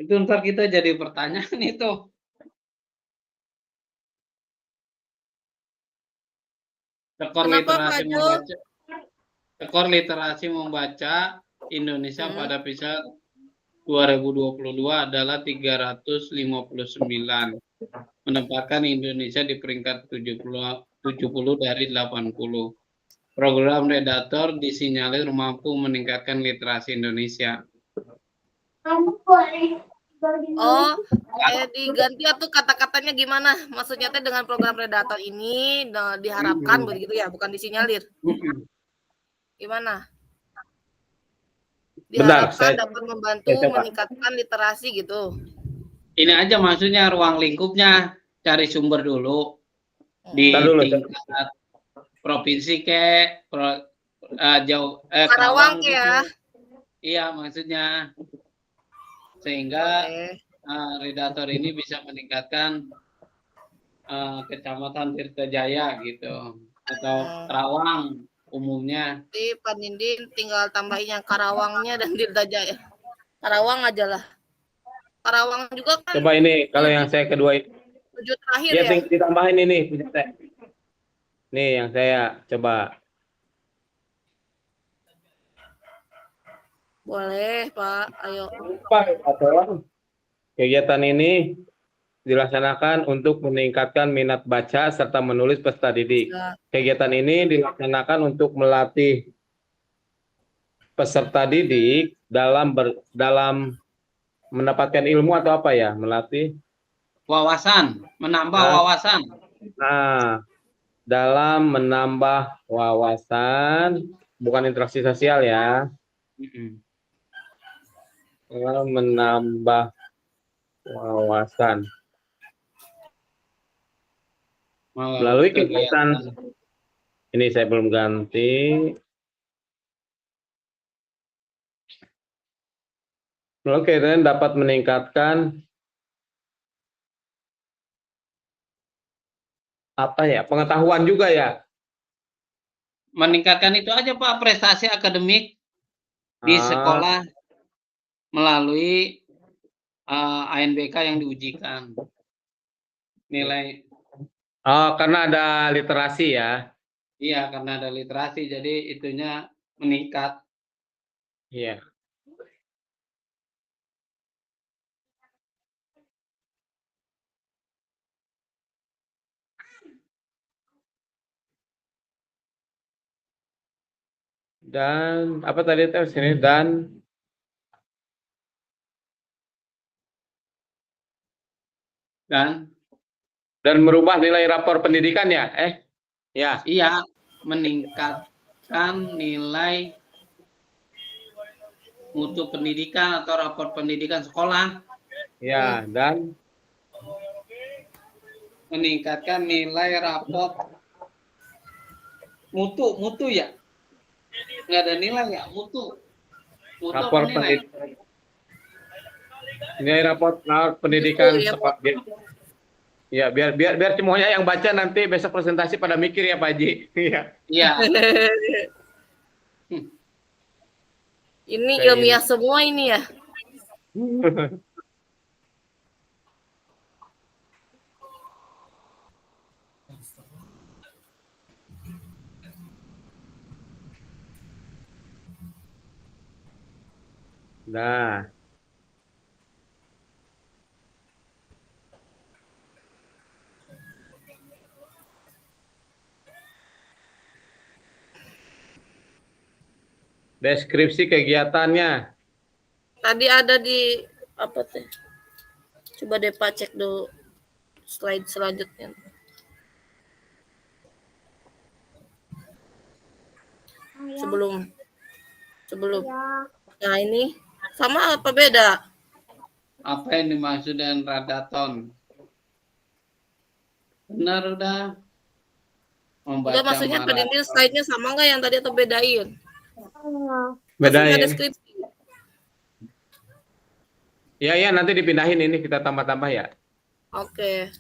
Itu ntar kita jadi pertanyaan itu. Skor
Kenapa, Kak
literasi
Jo?
membaca. Skor literasi membaca Indonesia pada PISA 2022 adalah 359. Menempatkan Indonesia di peringkat 70 dari 80. Program Redator disinyalir mampu meningkatkan literasi Indonesia.
Oh, kayak diganti atau kata-katanya gimana? Maksudnya teh dengan program Predator ini diharapkan begitu ya, bukan disinyalir. Gimana?
Bentar,
Diharapkan dapat membantu meningkatkan literasi gitu.
Ini aja maksudnya ruang lingkupnya, cari sumber dulu di tingkat provinsi
Karawang
gitu.
ya.
Iya, maksudnya sehingga Redator ini bisa meningkatkan Kecamatan Tirtajaya gitu atau Karawang umumnya.
Jadi Pak Nindin tinggal tambahin yang Karawangnya dan Tirtajaya. Karawang aja lah. Karawang juga kan.
Coba ini kalau yang saya kedua ini.
7 terakhir
ya. Ditambahin ini. Nih yang saya coba.
Boleh Pak, ayo.
Kegiatan ini dilaksanakan untuk meningkatkan minat baca serta menulis peserta didik. Kegiatan ini dilaksanakan untuk melatih peserta didik dalam mendapatkan ilmu atau apa ya? Melatih
wawasan, menambah wawasan.
Nah, dalam menambah wawasan, bukan interaksi sosial ya. Dalam menambah wawasan melalui kegiatan ini saya belum ganti. Melalui kegiatan dapat meningkatkan apa ya, pengetahuan juga ya.
Meningkatkan itu aja Pak, prestasi akademik di sekolah melalui ANBK yang diujikan. Nilai.
Oh, karena ada literasi ya.
Iya, karena ada literasi, jadi itunya meningkat.
Iya. Dan apa tadi itu sini dan merubah nilai rapor pendidikan ya? Ya.
Iya, meningkatkan nilai mutu pendidikan atau rapor pendidikan sekolah.
Ya, dan
meningkatkan nilai rapor mutu ya. Nggak ada nilai ya, mutu
rapor pendidikan. Nilai rapor pendidikan sekolah. Ya, biar semuanya yang baca nanti besok presentasi pada mikir ya Pak Haji. Iya.
Ini ilmiah semua ini ya.
Nah. Deskripsi kegiatannya.
Tadi ada di apa teh? Coba deh Pak cek dulu slide selanjutnya. sebelum sebelum. Nah, ini sama apa beda?
Apa yang dimaksud dengan radaton? Benar udah membaca
Enggak, maksudnya tadi ini
maraton.
slide-nya sama nggak yang tadi atau bedain? Masih nggak ada
Bedain.
skripsi.
Ya, nanti dipindahin ini kita tambah-tambah ya.
Oke.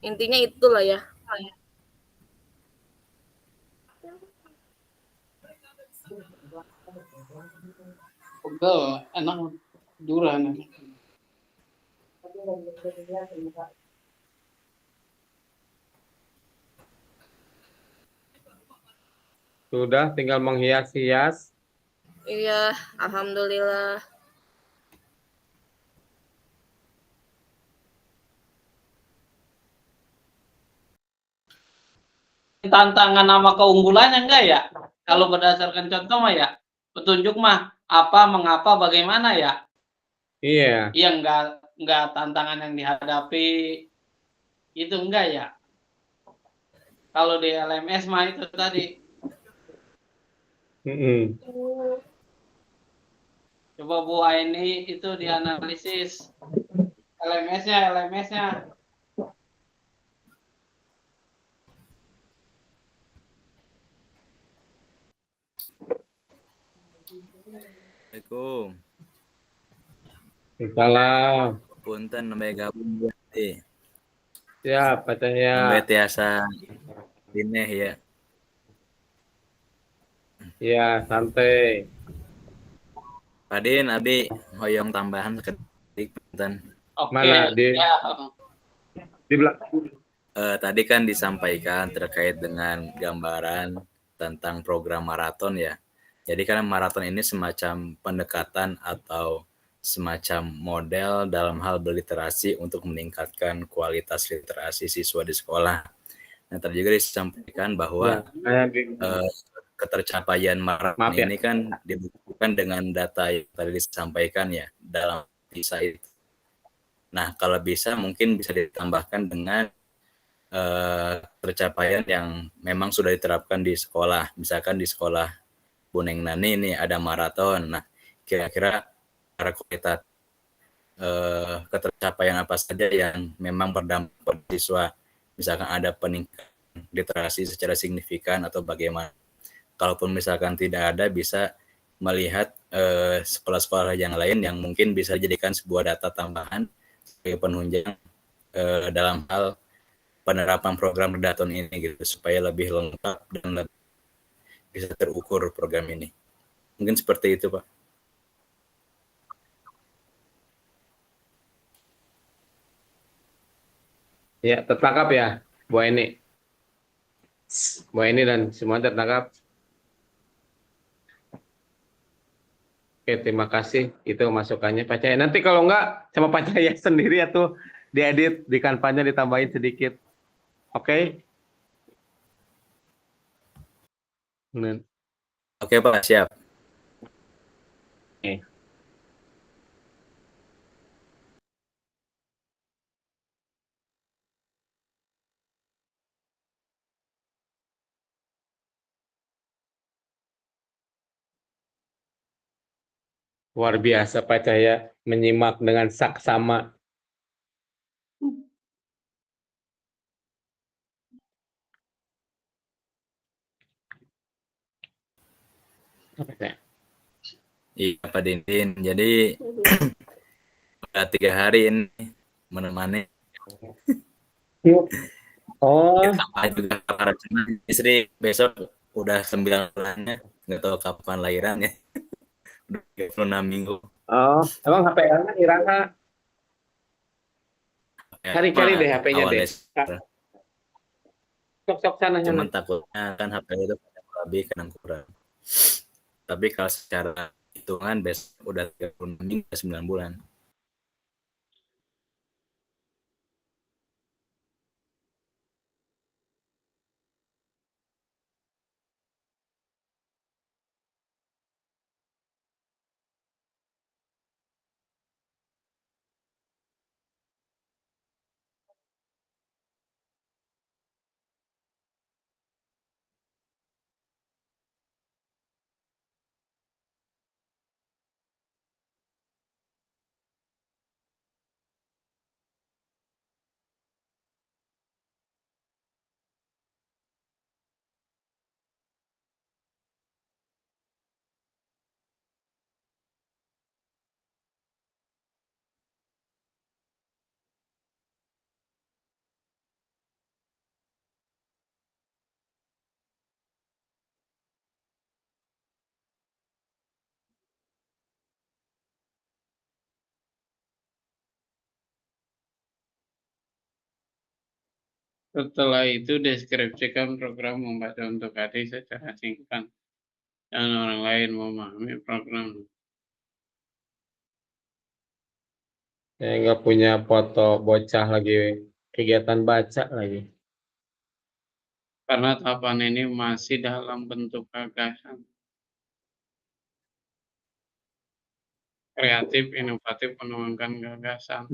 Intinya itulah ya.
Pegel, enak duran.
Sudah tinggal menghias-hias.
Iya, alhamdulillah.
Tantangan sama keunggulannya enggak ya? Kalau berdasarkan contoh mah ya, petunjuk mah apa, mengapa, bagaimana ya?
Iya.
Iya, enggak tantangan yang dihadapi itu enggak ya? Kalau di LMS mah itu tadi. Coba Bu Aini itu dianalisis LMS-nya.
Assalamualaikum.
Salam.
Punten nembe gabung teh.
Siap, Pataya.
Nembe tiasa dineh ya.
Ya, santai.
Padin abi hoyong tambahan sekedik punten.
Oke.
Mana di
Ya.
di belakang.
Tadi kan disampaikan terkait dengan gambaran tentang program maraton ya. Jadi kan maraton ini semacam pendekatan atau semacam model dalam hal berliterasi untuk meningkatkan kualitas literasi siswa di sekolah. Nah, tadi juga disampaikan bahwa ketercapaian maraton ini kan dibuktikan dengan data yang tadi disampaikan ya dalam PISA itu. Nah, kalau bisa mungkin bisa ditambahkan dengan tercapaian yang memang sudah diterapkan di sekolah. Misalkan di sekolah Buneng Nani ini ada maraton. Nah, kira-kira secara kualitatif ketercapaian apa saja yang memang berdampak pada siswa. Misalkan ada peningkatan literasi secara signifikan atau bagaimana. Kalaupun misalkan tidak ada, bisa melihat sekolah-sekolah yang lain yang mungkin bisa dijadikan sebuah data tambahan sebagai penunjang dalam hal penerapan program Radaton ini gitu supaya lebih lengkap dan lebih bisa terukur program ini. Mungkin seperti itu, Pak.
Ya, tertangkap ya, Bu Eni. Bu Eni dan semua tertangkap. Oke, terima kasih. Itu masukannya Pak Cahaya. Nanti kalau enggak sama Pak Cahaya sendiri atau diedit di kanvanya ditambahin sedikit. Oke?
Oke, Pak, siap.
Oke. Luar biasa Pak Cahaya menyimak dengan saksama.
Iya, Pak Dindin. Jadi udah 3 hari ini menemani.
Oh.
Tambah juga para istri besok udah 9 bulannya. Nggak tahu kapan lahirannya. Udah 36 minggu.
Oh, emang HP Irana? Cari-cari deh HP-nya deh. Sok-sok sana.
Cuman takutnya kan HP itu lebih kadang kurang. Tapi kalau secara hitungan besok udah 36 minggu 9 bulan.
Setelah itu deskripsikan program membaca untuk adik secara singkat dan orang lain memahami program.
Saya nggak punya foto bocah lagi kegiatan baca lagi.
Karena tahapan ini masih dalam bentuk gagasan. Kreatif, inovatif, menuangkan gagasan.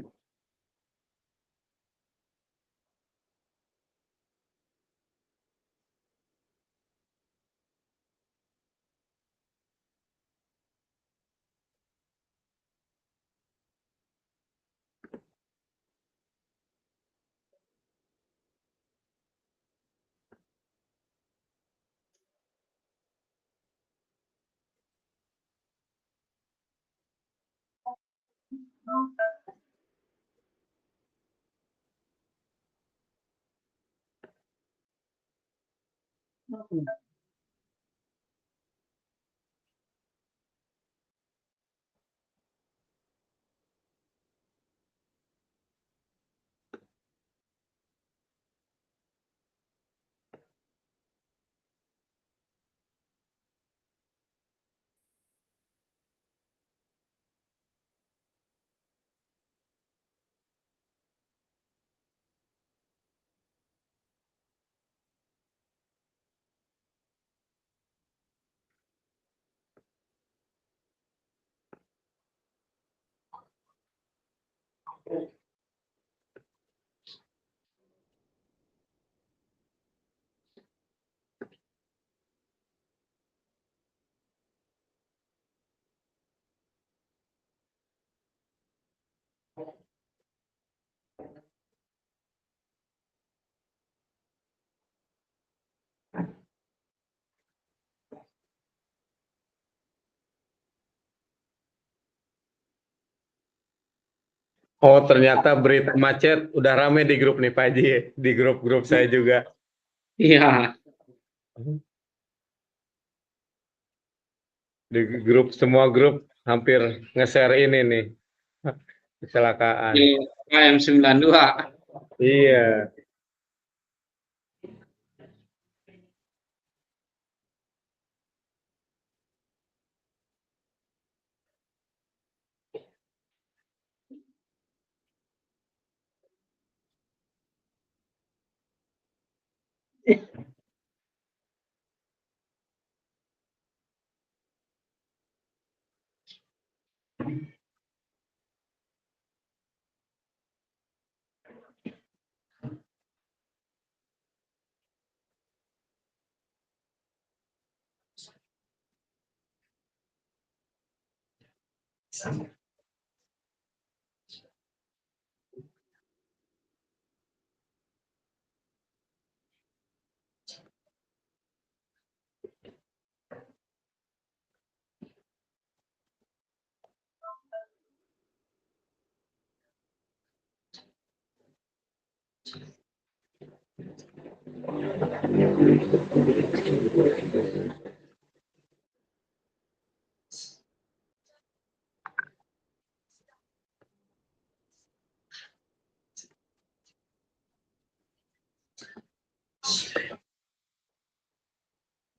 Oh, ternyata berita macet udah rame di grup nih Pak Haji, di grup-grup saya juga.
Iya.
Di grup, semua grup hampir nge-share ini nih. Kecelakaan.
KM92.
Iya.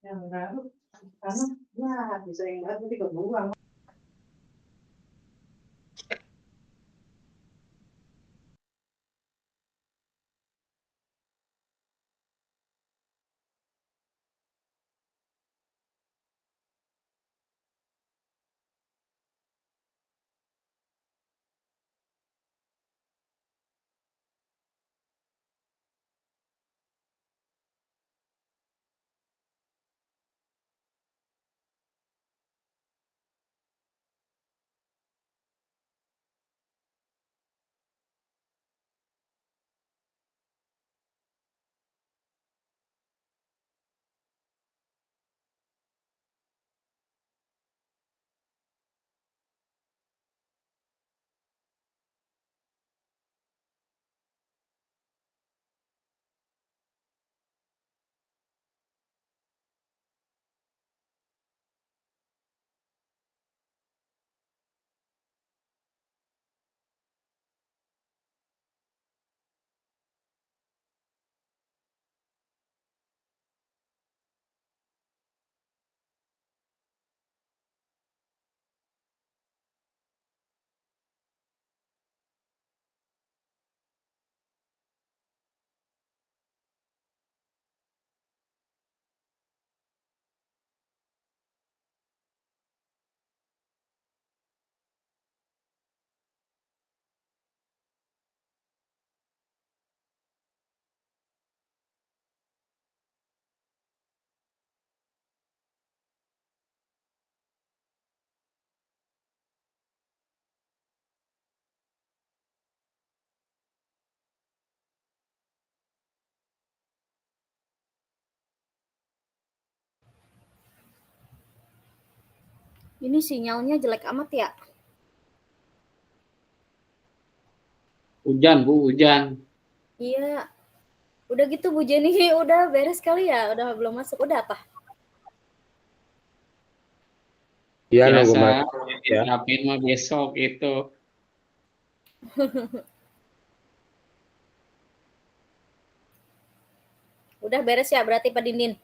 Yang baru, karena ya bisa yang baru nanti kebuang.
Ini sinyalnya jelek amat ya.
Hujan, Bu, hujan.
Iya. Udah gitu Bu Jenny, udah beres kali ya? Udah belum masuk, udah apa?
Iya, nunggu
Biasa,
mereka ya.
diterapin mah besok itu.
Udah beres ya berarti Pak Dindin?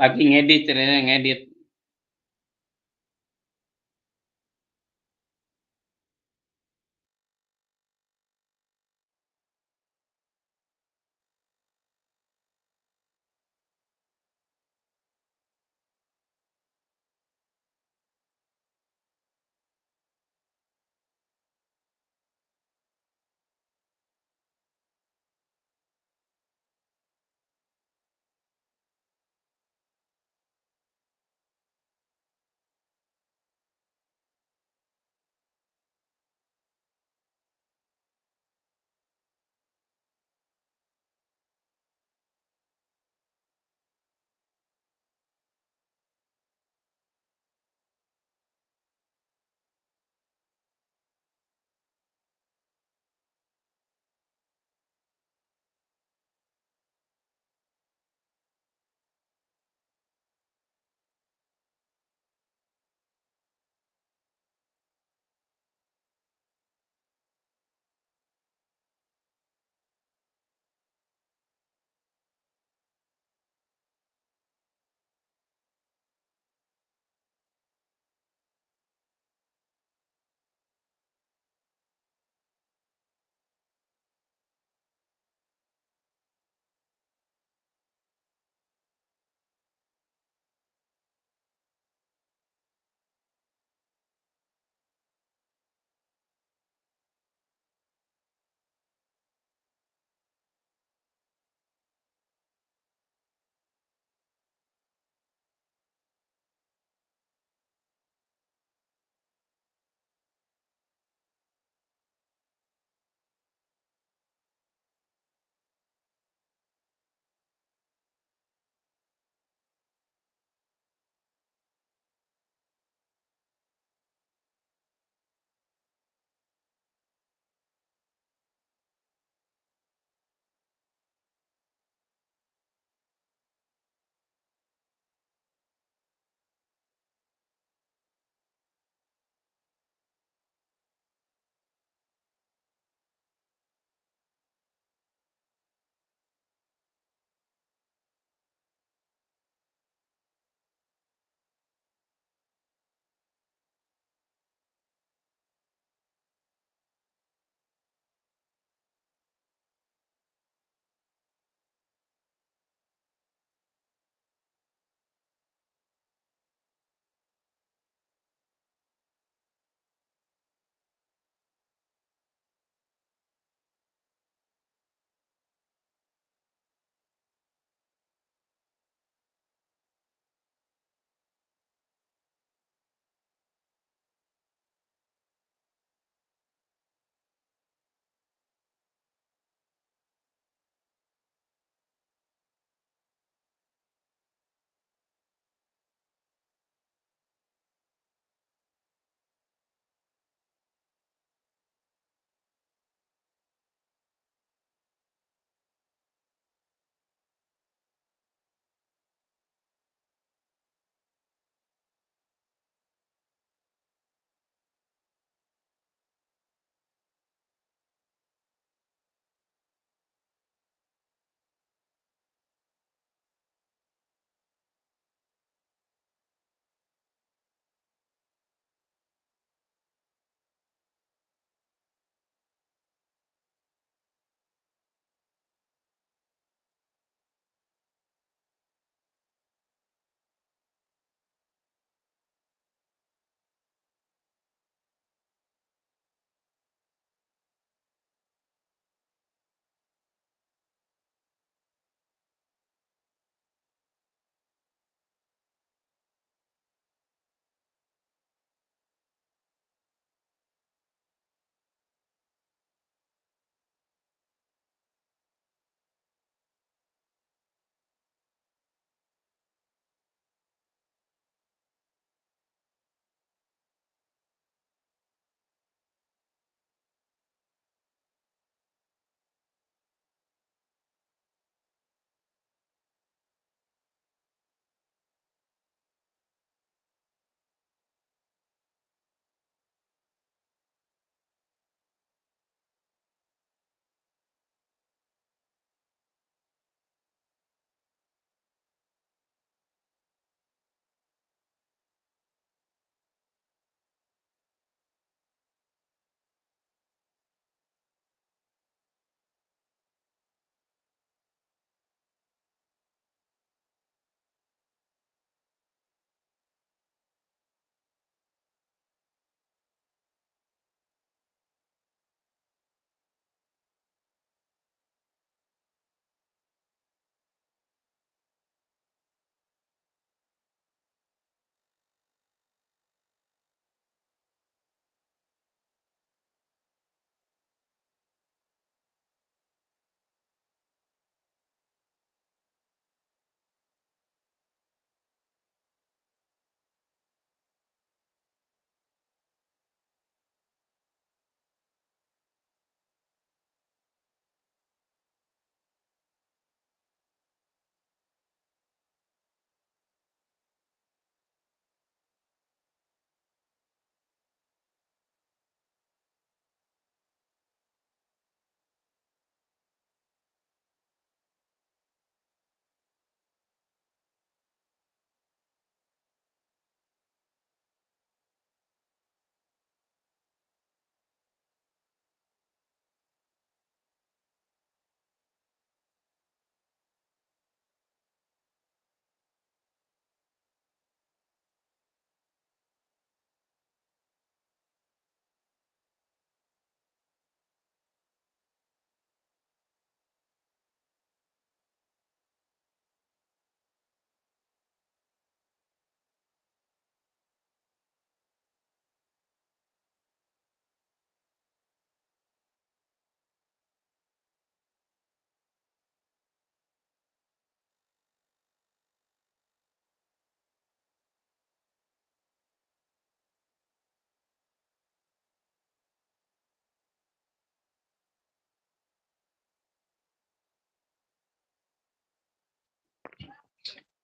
Lagi ngedit, ceritanya ngedit.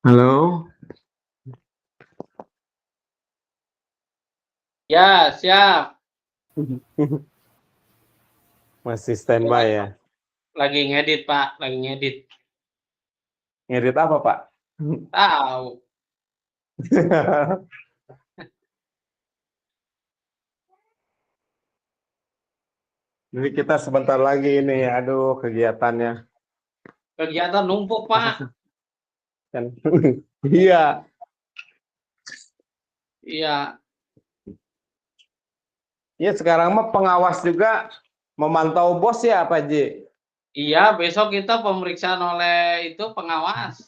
Halo.
Ya, siap.
Masih standby ya.
Lagi ngedit, Pak. Lagi ngedit.
Ngedit apa, Pak?
Tahu.
Jadi kita sebentar lagi ini, aduh kegiatannya.
Kegiatan numpuk, Pak.
Kan. Iya.
Iya.
Iya sekarang mah pengawas juga memantau bos ya, Pak Ji.
Iya, besok kita pemeriksaan oleh itu pengawas.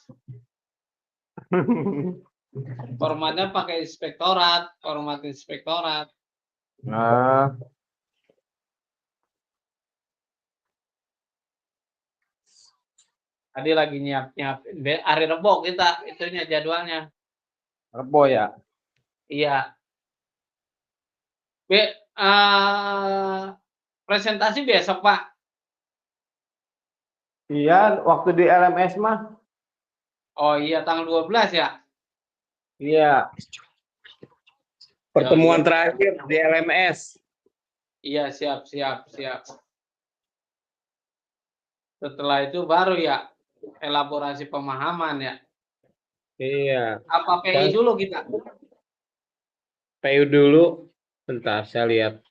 Formatnya pakai inspektorat, format inspektorat.
Nah,
Tadi lagi nyiap-nyiap. Hari Rebo kita itunya jadwalnya.
Rebo ya.
Iya. Presentasi besok, Pak.
Iya, waktu di LMS mah.
Oh iya, tanggal 12 ya?
Iya. Pertemuan
iya.
terakhir di LMS.
Iya, siap. Setelah itu baru ya elaborasi pemahaman ya.
Iya.
Apa PI dulu kita?
PU dulu. Bentar, saya lihat.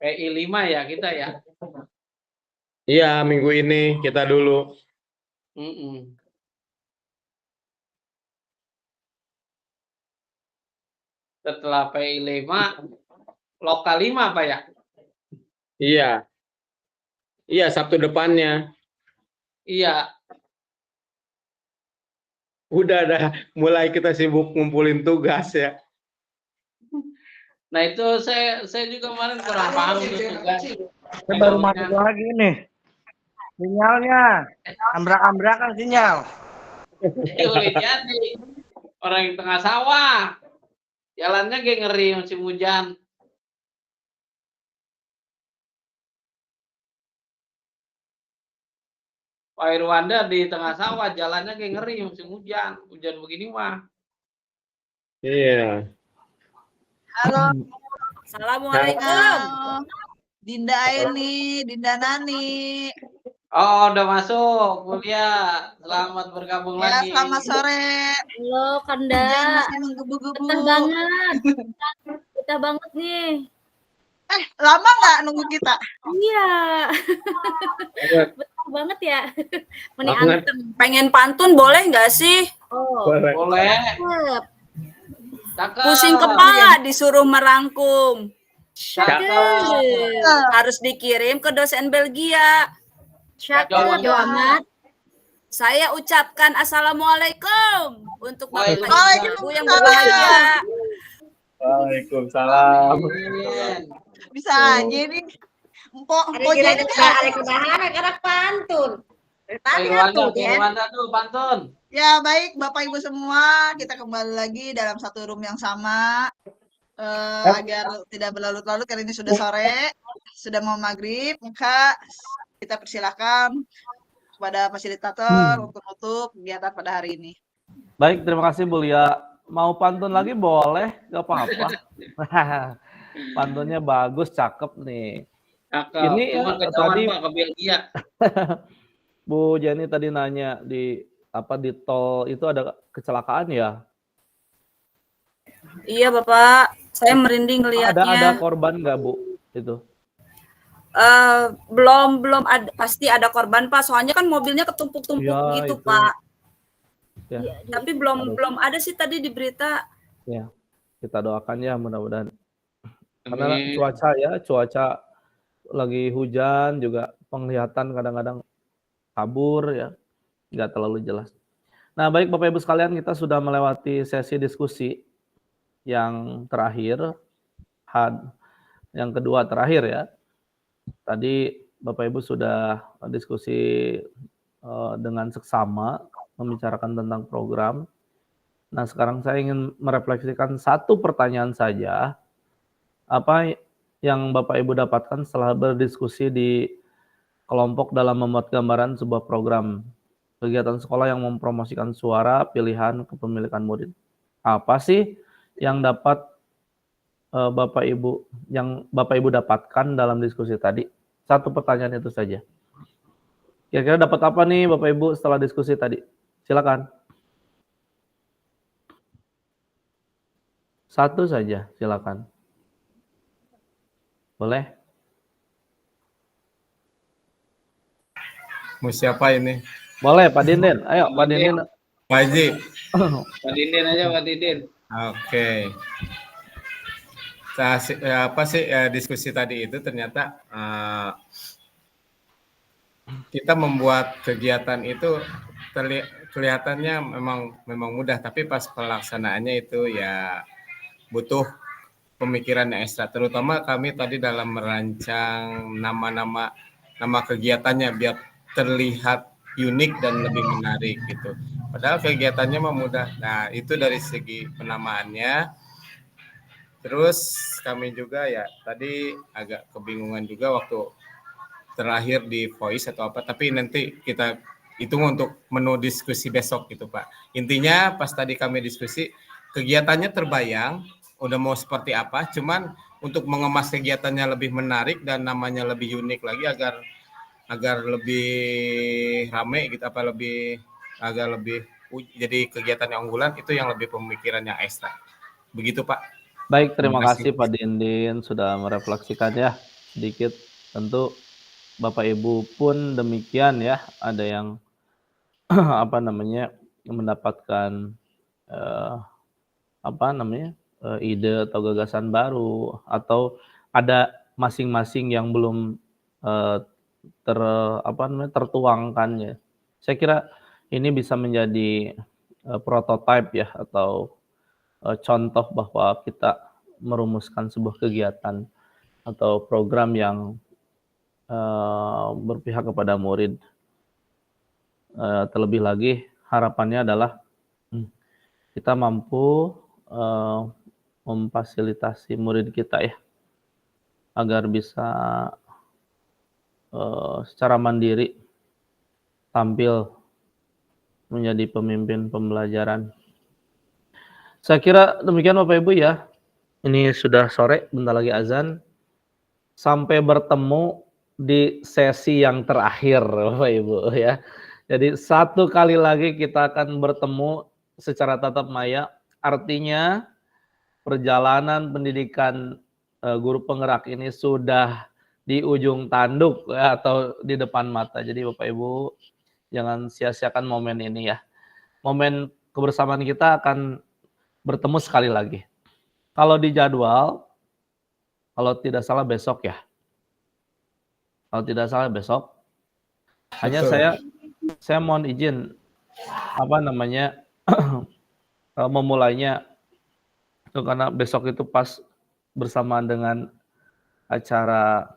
PI 5 ya kita ya?
Iya, minggu ini kita dulu.
Setelah PI 5, lokal 5 Pak ya?
Iya. Iya, Sabtu depannya.
Iya.
Udah ada mulai kita sibuk ngumpulin tugas ya.
Nah itu saya juga kemarin kurang paham itu tugas.
Saya baru masuk lagi nih. Sinyalnya ambrak-ambrakan sinyal.
Boleh jadi orang yang tengah sawah, jalannya kayak ngeri musim hujan. Pak Irwanda di tengah sawah, jalannya kayak ngeri musim hujan. Hujan begini mah.
Iya.
Halo.
Assalamualaikum.
Halo. Dinda Aini, Dinda Nani.
Oh, udah masuk kuliah. Selamat bergabung
Ya,
lagi.
selamat sore.
Halo Kanda.
Hujan masih menggebu-gebu.
Betah banget. Betah banget nih.
Lama nggak nunggu kita?
Iya. Betah banget ya. Meni
Banget.
antem.
Pengen pantun boleh nggak sih?
Oh,
Boleh.
cakep.
Cakep.
Pusing kepala disuruh merangkum.
Cakep.
Harus dikirim ke dosen Belgia.
Cakep, Joamat.
Saya ucapkan assalamualaikum untuk bapak ibu yang
Waalaikumsalam.
berbahagia.
Waalaikumsalam.
Bisa aja nih. Empok jadi
karena pantun.
Irwanda tuh pantun.
Ya baik Bapak Ibu semua, kita kembali lagi dalam satu room yang sama agar tidak berlarut-larut karena ini sudah sore, sudah mau maghrib, maka kita persilakan kepada fasilitator untuk menutup kegiatan pada hari ini.
Baik, terima kasih Bu Lia. Mau pantun lagi boleh, gak apa-apa. Pantunnya bagus, cakep nih.
Cakep.
Ini
Cuma
tadi
Pak ke Belgia.
Bu Jenny tadi nanya di tol itu ada kecelakaan ya?
Iya Bapak, saya merinding ngelihatnya.
Ada korban nggak Bu itu?
Belum ada, pasti ada korban Pak. Soalnya kan mobilnya ketumpuk-tumpuk
Ya,
gitu
itu.
Pak.
Ya.
Tapi belum ada sih tadi di berita.
Ya, kita doakan ya mudah-mudahan. Karena cuaca lagi hujan juga penglihatan kadang-kadang kabur ya, nggak terlalu jelas. Nah baik Bapak Ibu sekalian, kita sudah melewati sesi diskusi yang terakhir, yang kedua terakhir ya. Tadi Bapak Ibu sudah diskusi dengan seksama membicarakan tentang program. Nah, sekarang saya ingin merefleksikan satu pertanyaan saja. Apa yang Bapak Ibu dapatkan setelah berdiskusi di kelompok dalam membuat gambaran sebuah program kegiatan sekolah yang mempromosikan suara pilihan kepemilikan murid? Apa sih yang dapat Bapak Ibu dapatkan dalam diskusi tadi? Satu pertanyaan itu saja. Kira-kira dapat apa nih Bapak Ibu setelah diskusi tadi? Silakan. Satu saja, silakan. Boleh?
Mau siapa ini?
Boleh, Pak Dindin. Ayo, Pak Dindin.
Pak Haji.
Pak Dindin aja, Pak Dindin.
Oke. Apa sih diskusi tadi itu ternyata kita membuat kegiatan itu kelihatannya memang mudah, tapi pas pelaksanaannya itu ya butuh pemikiran yang ekstra, terutama kami tadi dalam merancang nama kegiatannya biar terlihat unik dan lebih menarik gitu. Padahal kegiatannya mah mudah. Nah, itu dari segi penamaannya. Terus kami juga ya tadi agak kebingungan juga waktu terakhir di voice atau apa, tapi nanti kita hitung untuk menu diskusi besok gitu Pak. Intinya pas tadi kami diskusi, kegiatannya terbayang, udah mau seperti apa, cuman untuk mengemas kegiatannya lebih menarik dan namanya lebih unik lagi agar lebih rame gitu, agar lebih jadi kegiatan yang unggulan, itu yang lebih pemikiran yang ekstra. Begitu Pak.
Baik, terima kasih Pak Dindin sudah merefleksikan ya sedikit. Tentu Bapak Ibu pun demikian ya, ada yang mendapatkan ide atau gagasan baru, atau ada masing-masing yang belum tertuangkan ya. Saya kira ini bisa menjadi prototipe ya, atau contoh bahwa kita merumuskan sebuah kegiatan atau program yang berpihak kepada murid. Terlebih lagi harapannya adalah kita mampu memfasilitasi murid kita ya, agar bisa secara mandiri tampil menjadi pemimpin pembelajaran. Saya kira demikian Bapak Ibu ya. Ini sudah sore, bentar lagi azan. Sampai bertemu di sesi yang terakhir Bapak Ibu ya. Jadi satu kali lagi kita akan bertemu secara tatap maya. Artinya perjalanan pendidikan guru penggerak ini sudah di ujung tanduk ya, atau di depan mata. Jadi Bapak Ibu jangan sia-siakan momen ini ya. Momen kebersamaan kita akan bertemu sekali lagi. Kalau di jadwal, kalau tidak salah besok ya. Kalau tidak salah besok. Hanya saya mohon izin memulainya itu karena besok itu pas bersamaan dengan acara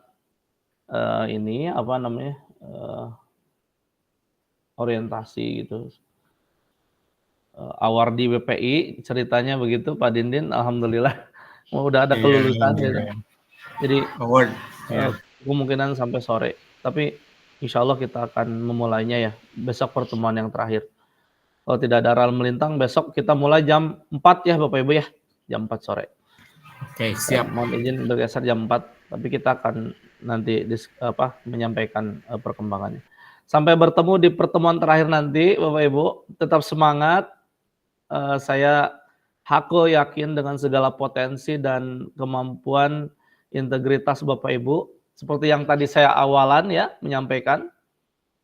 orientasi gitu. Award di BPI ceritanya begitu Pak Dindin, alhamdulillah udah ada kelulusan gitu. Jadi award kemungkinan sampai sore, tapi insya Allah kita akan memulainya ya besok, pertemuan yang terakhir. Kalau tidak ada aral melintang, besok kita mulai jam 4 ya Bapak Ibu ya, jam 4 sore.
Oke, siap.
Mohon izin bergeser jam 4, tapi kita akan nanti menyampaikan perkembangannya. Sampai bertemu di pertemuan terakhir nanti Bapak Ibu, tetap semangat. Aku yakin dengan segala potensi dan kemampuan integritas Bapak Ibu, seperti yang tadi saya awalan ya menyampaikan,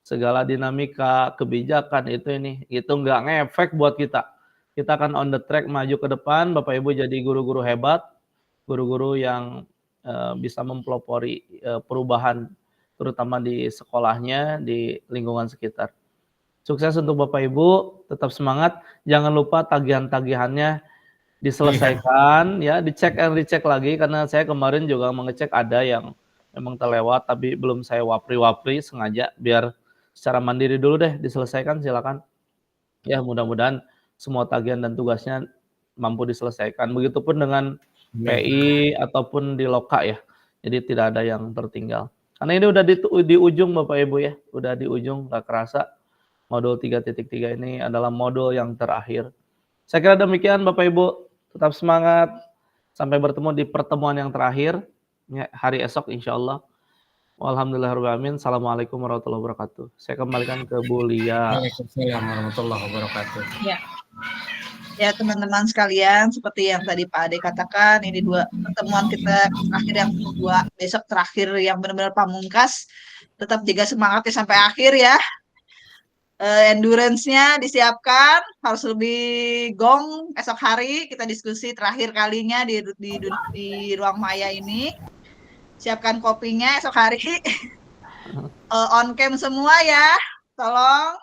segala dinamika kebijakan itu nggak ngefek buat kita. Kita akan on the track maju ke depan. Bapak Ibu jadi guru-guru hebat, guru-guru yang bisa mempelopori perubahan, terutama di sekolahnya, di lingkungan sekitar. Sukses untuk Bapak Ibu, tetap semangat. Jangan lupa tagihan-tagihannya diselesaikan ya, dicek and recheck lagi, karena saya kemarin juga mengecek ada yang memang terlewat tapi belum saya wapri sengaja biar secara mandiri dulu deh diselesaikan, silakan. Ya, mudah-mudahan semua tagihan dan tugasnya mampu diselesaikan. Begitupun dengan PI ataupun di Loka ya. Jadi tidak ada yang tertinggal. Karena ini udah di ujung Bapak Ibu ya. Udah di ujung, gak kerasa. Modul 3.3 ini adalah modul yang terakhir. Saya kira demikian Bapak Ibu. Tetap semangat. Sampai bertemu di pertemuan yang terakhir. Hari esok insya Allah. Alhamdulillahirrahmanirrahim. Assalamualaikum warahmatullahi wabarakatuh. Saya kembalikan ke Bu Lia.
Waalaikumsalam warahmatullahi wabarakatuh.
Ya teman-teman sekalian, seperti yang tadi Pak Ade katakan, ini dua pertemuan kita terakhir yang kedua, besok terakhir yang benar-benar pamungkas. Tetap jaga semangatnya sampai akhir ya. Endurance-nya disiapkan, harus lebih gong esok hari. Kita diskusi terakhir kalinya di ruang maya ini. Siapkan kopinya esok hari. On cam semua ya, tolong.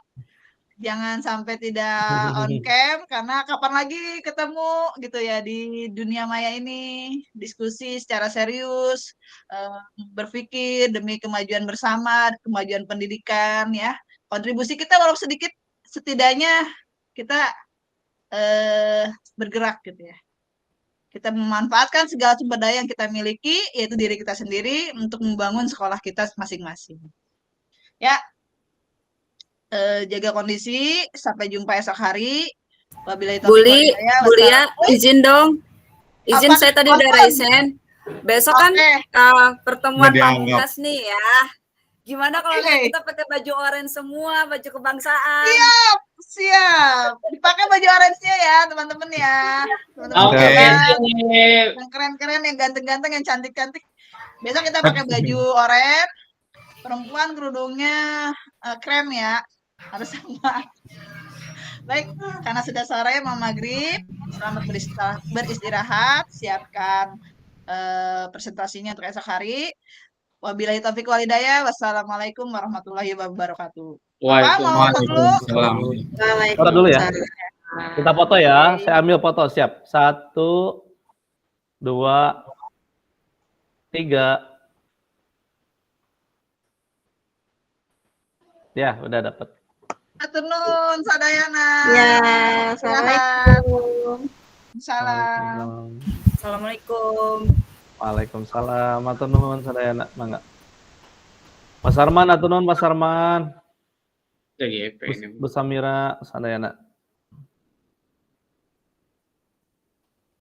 Jangan sampai tidak on cam, karena kapan lagi ketemu gitu ya di dunia maya ini, diskusi secara serius, berpikir demi kemajuan bersama, kemajuan pendidikan ya. Kontribusi kita walaupun sedikit, setidaknya kita bergerak gitu ya. Kita memanfaatkan segala sumber daya yang kita miliki, yaitu diri kita sendiri, untuk membangun sekolah kita masing-masing. Ya, jaga kondisi, sampai jumpa esok hari. Wabillahi taufiq wal hidayah.
Bu Lia, izin dong. Izin
Apa?
saya tadi udah raisen. Besok kan pertemuan pamungkas nih ya. Gimana kalau kita pakai baju oranye semua, baju kebangsaan?
Siap. Dipakai baju orange-nya ya, teman-teman ya.
Oke.
Yang keren-keren, yang ganteng-ganteng, yang cantik-cantik. Besok kita pakai baju oranye. Perempuan kerudungnya krem ya. Harus sama. Baik, karena sudah sore mau maghrib, selamat beristirahat, siapkan presentasinya untuk esok hari. Wabillahi taufiq wal hidayah. Wassalamualaikum warahmatullahi wabarakatuh.
Waalaikumsalam.
Foto dulu ya. Kita foto ya. Saya ambil foto, siap. 1, 2, 3. Ya, udah dapat.
Aturnuhun sadayana.
Ya, assalamualaikum.
Salam.
Assalamualaikum.
Waalaikumsalam. Matur nuwun sadayana, mangga. Mas Arman, atur nuwun Mas Arman.
TGP ini.
Bu Samira sadayana.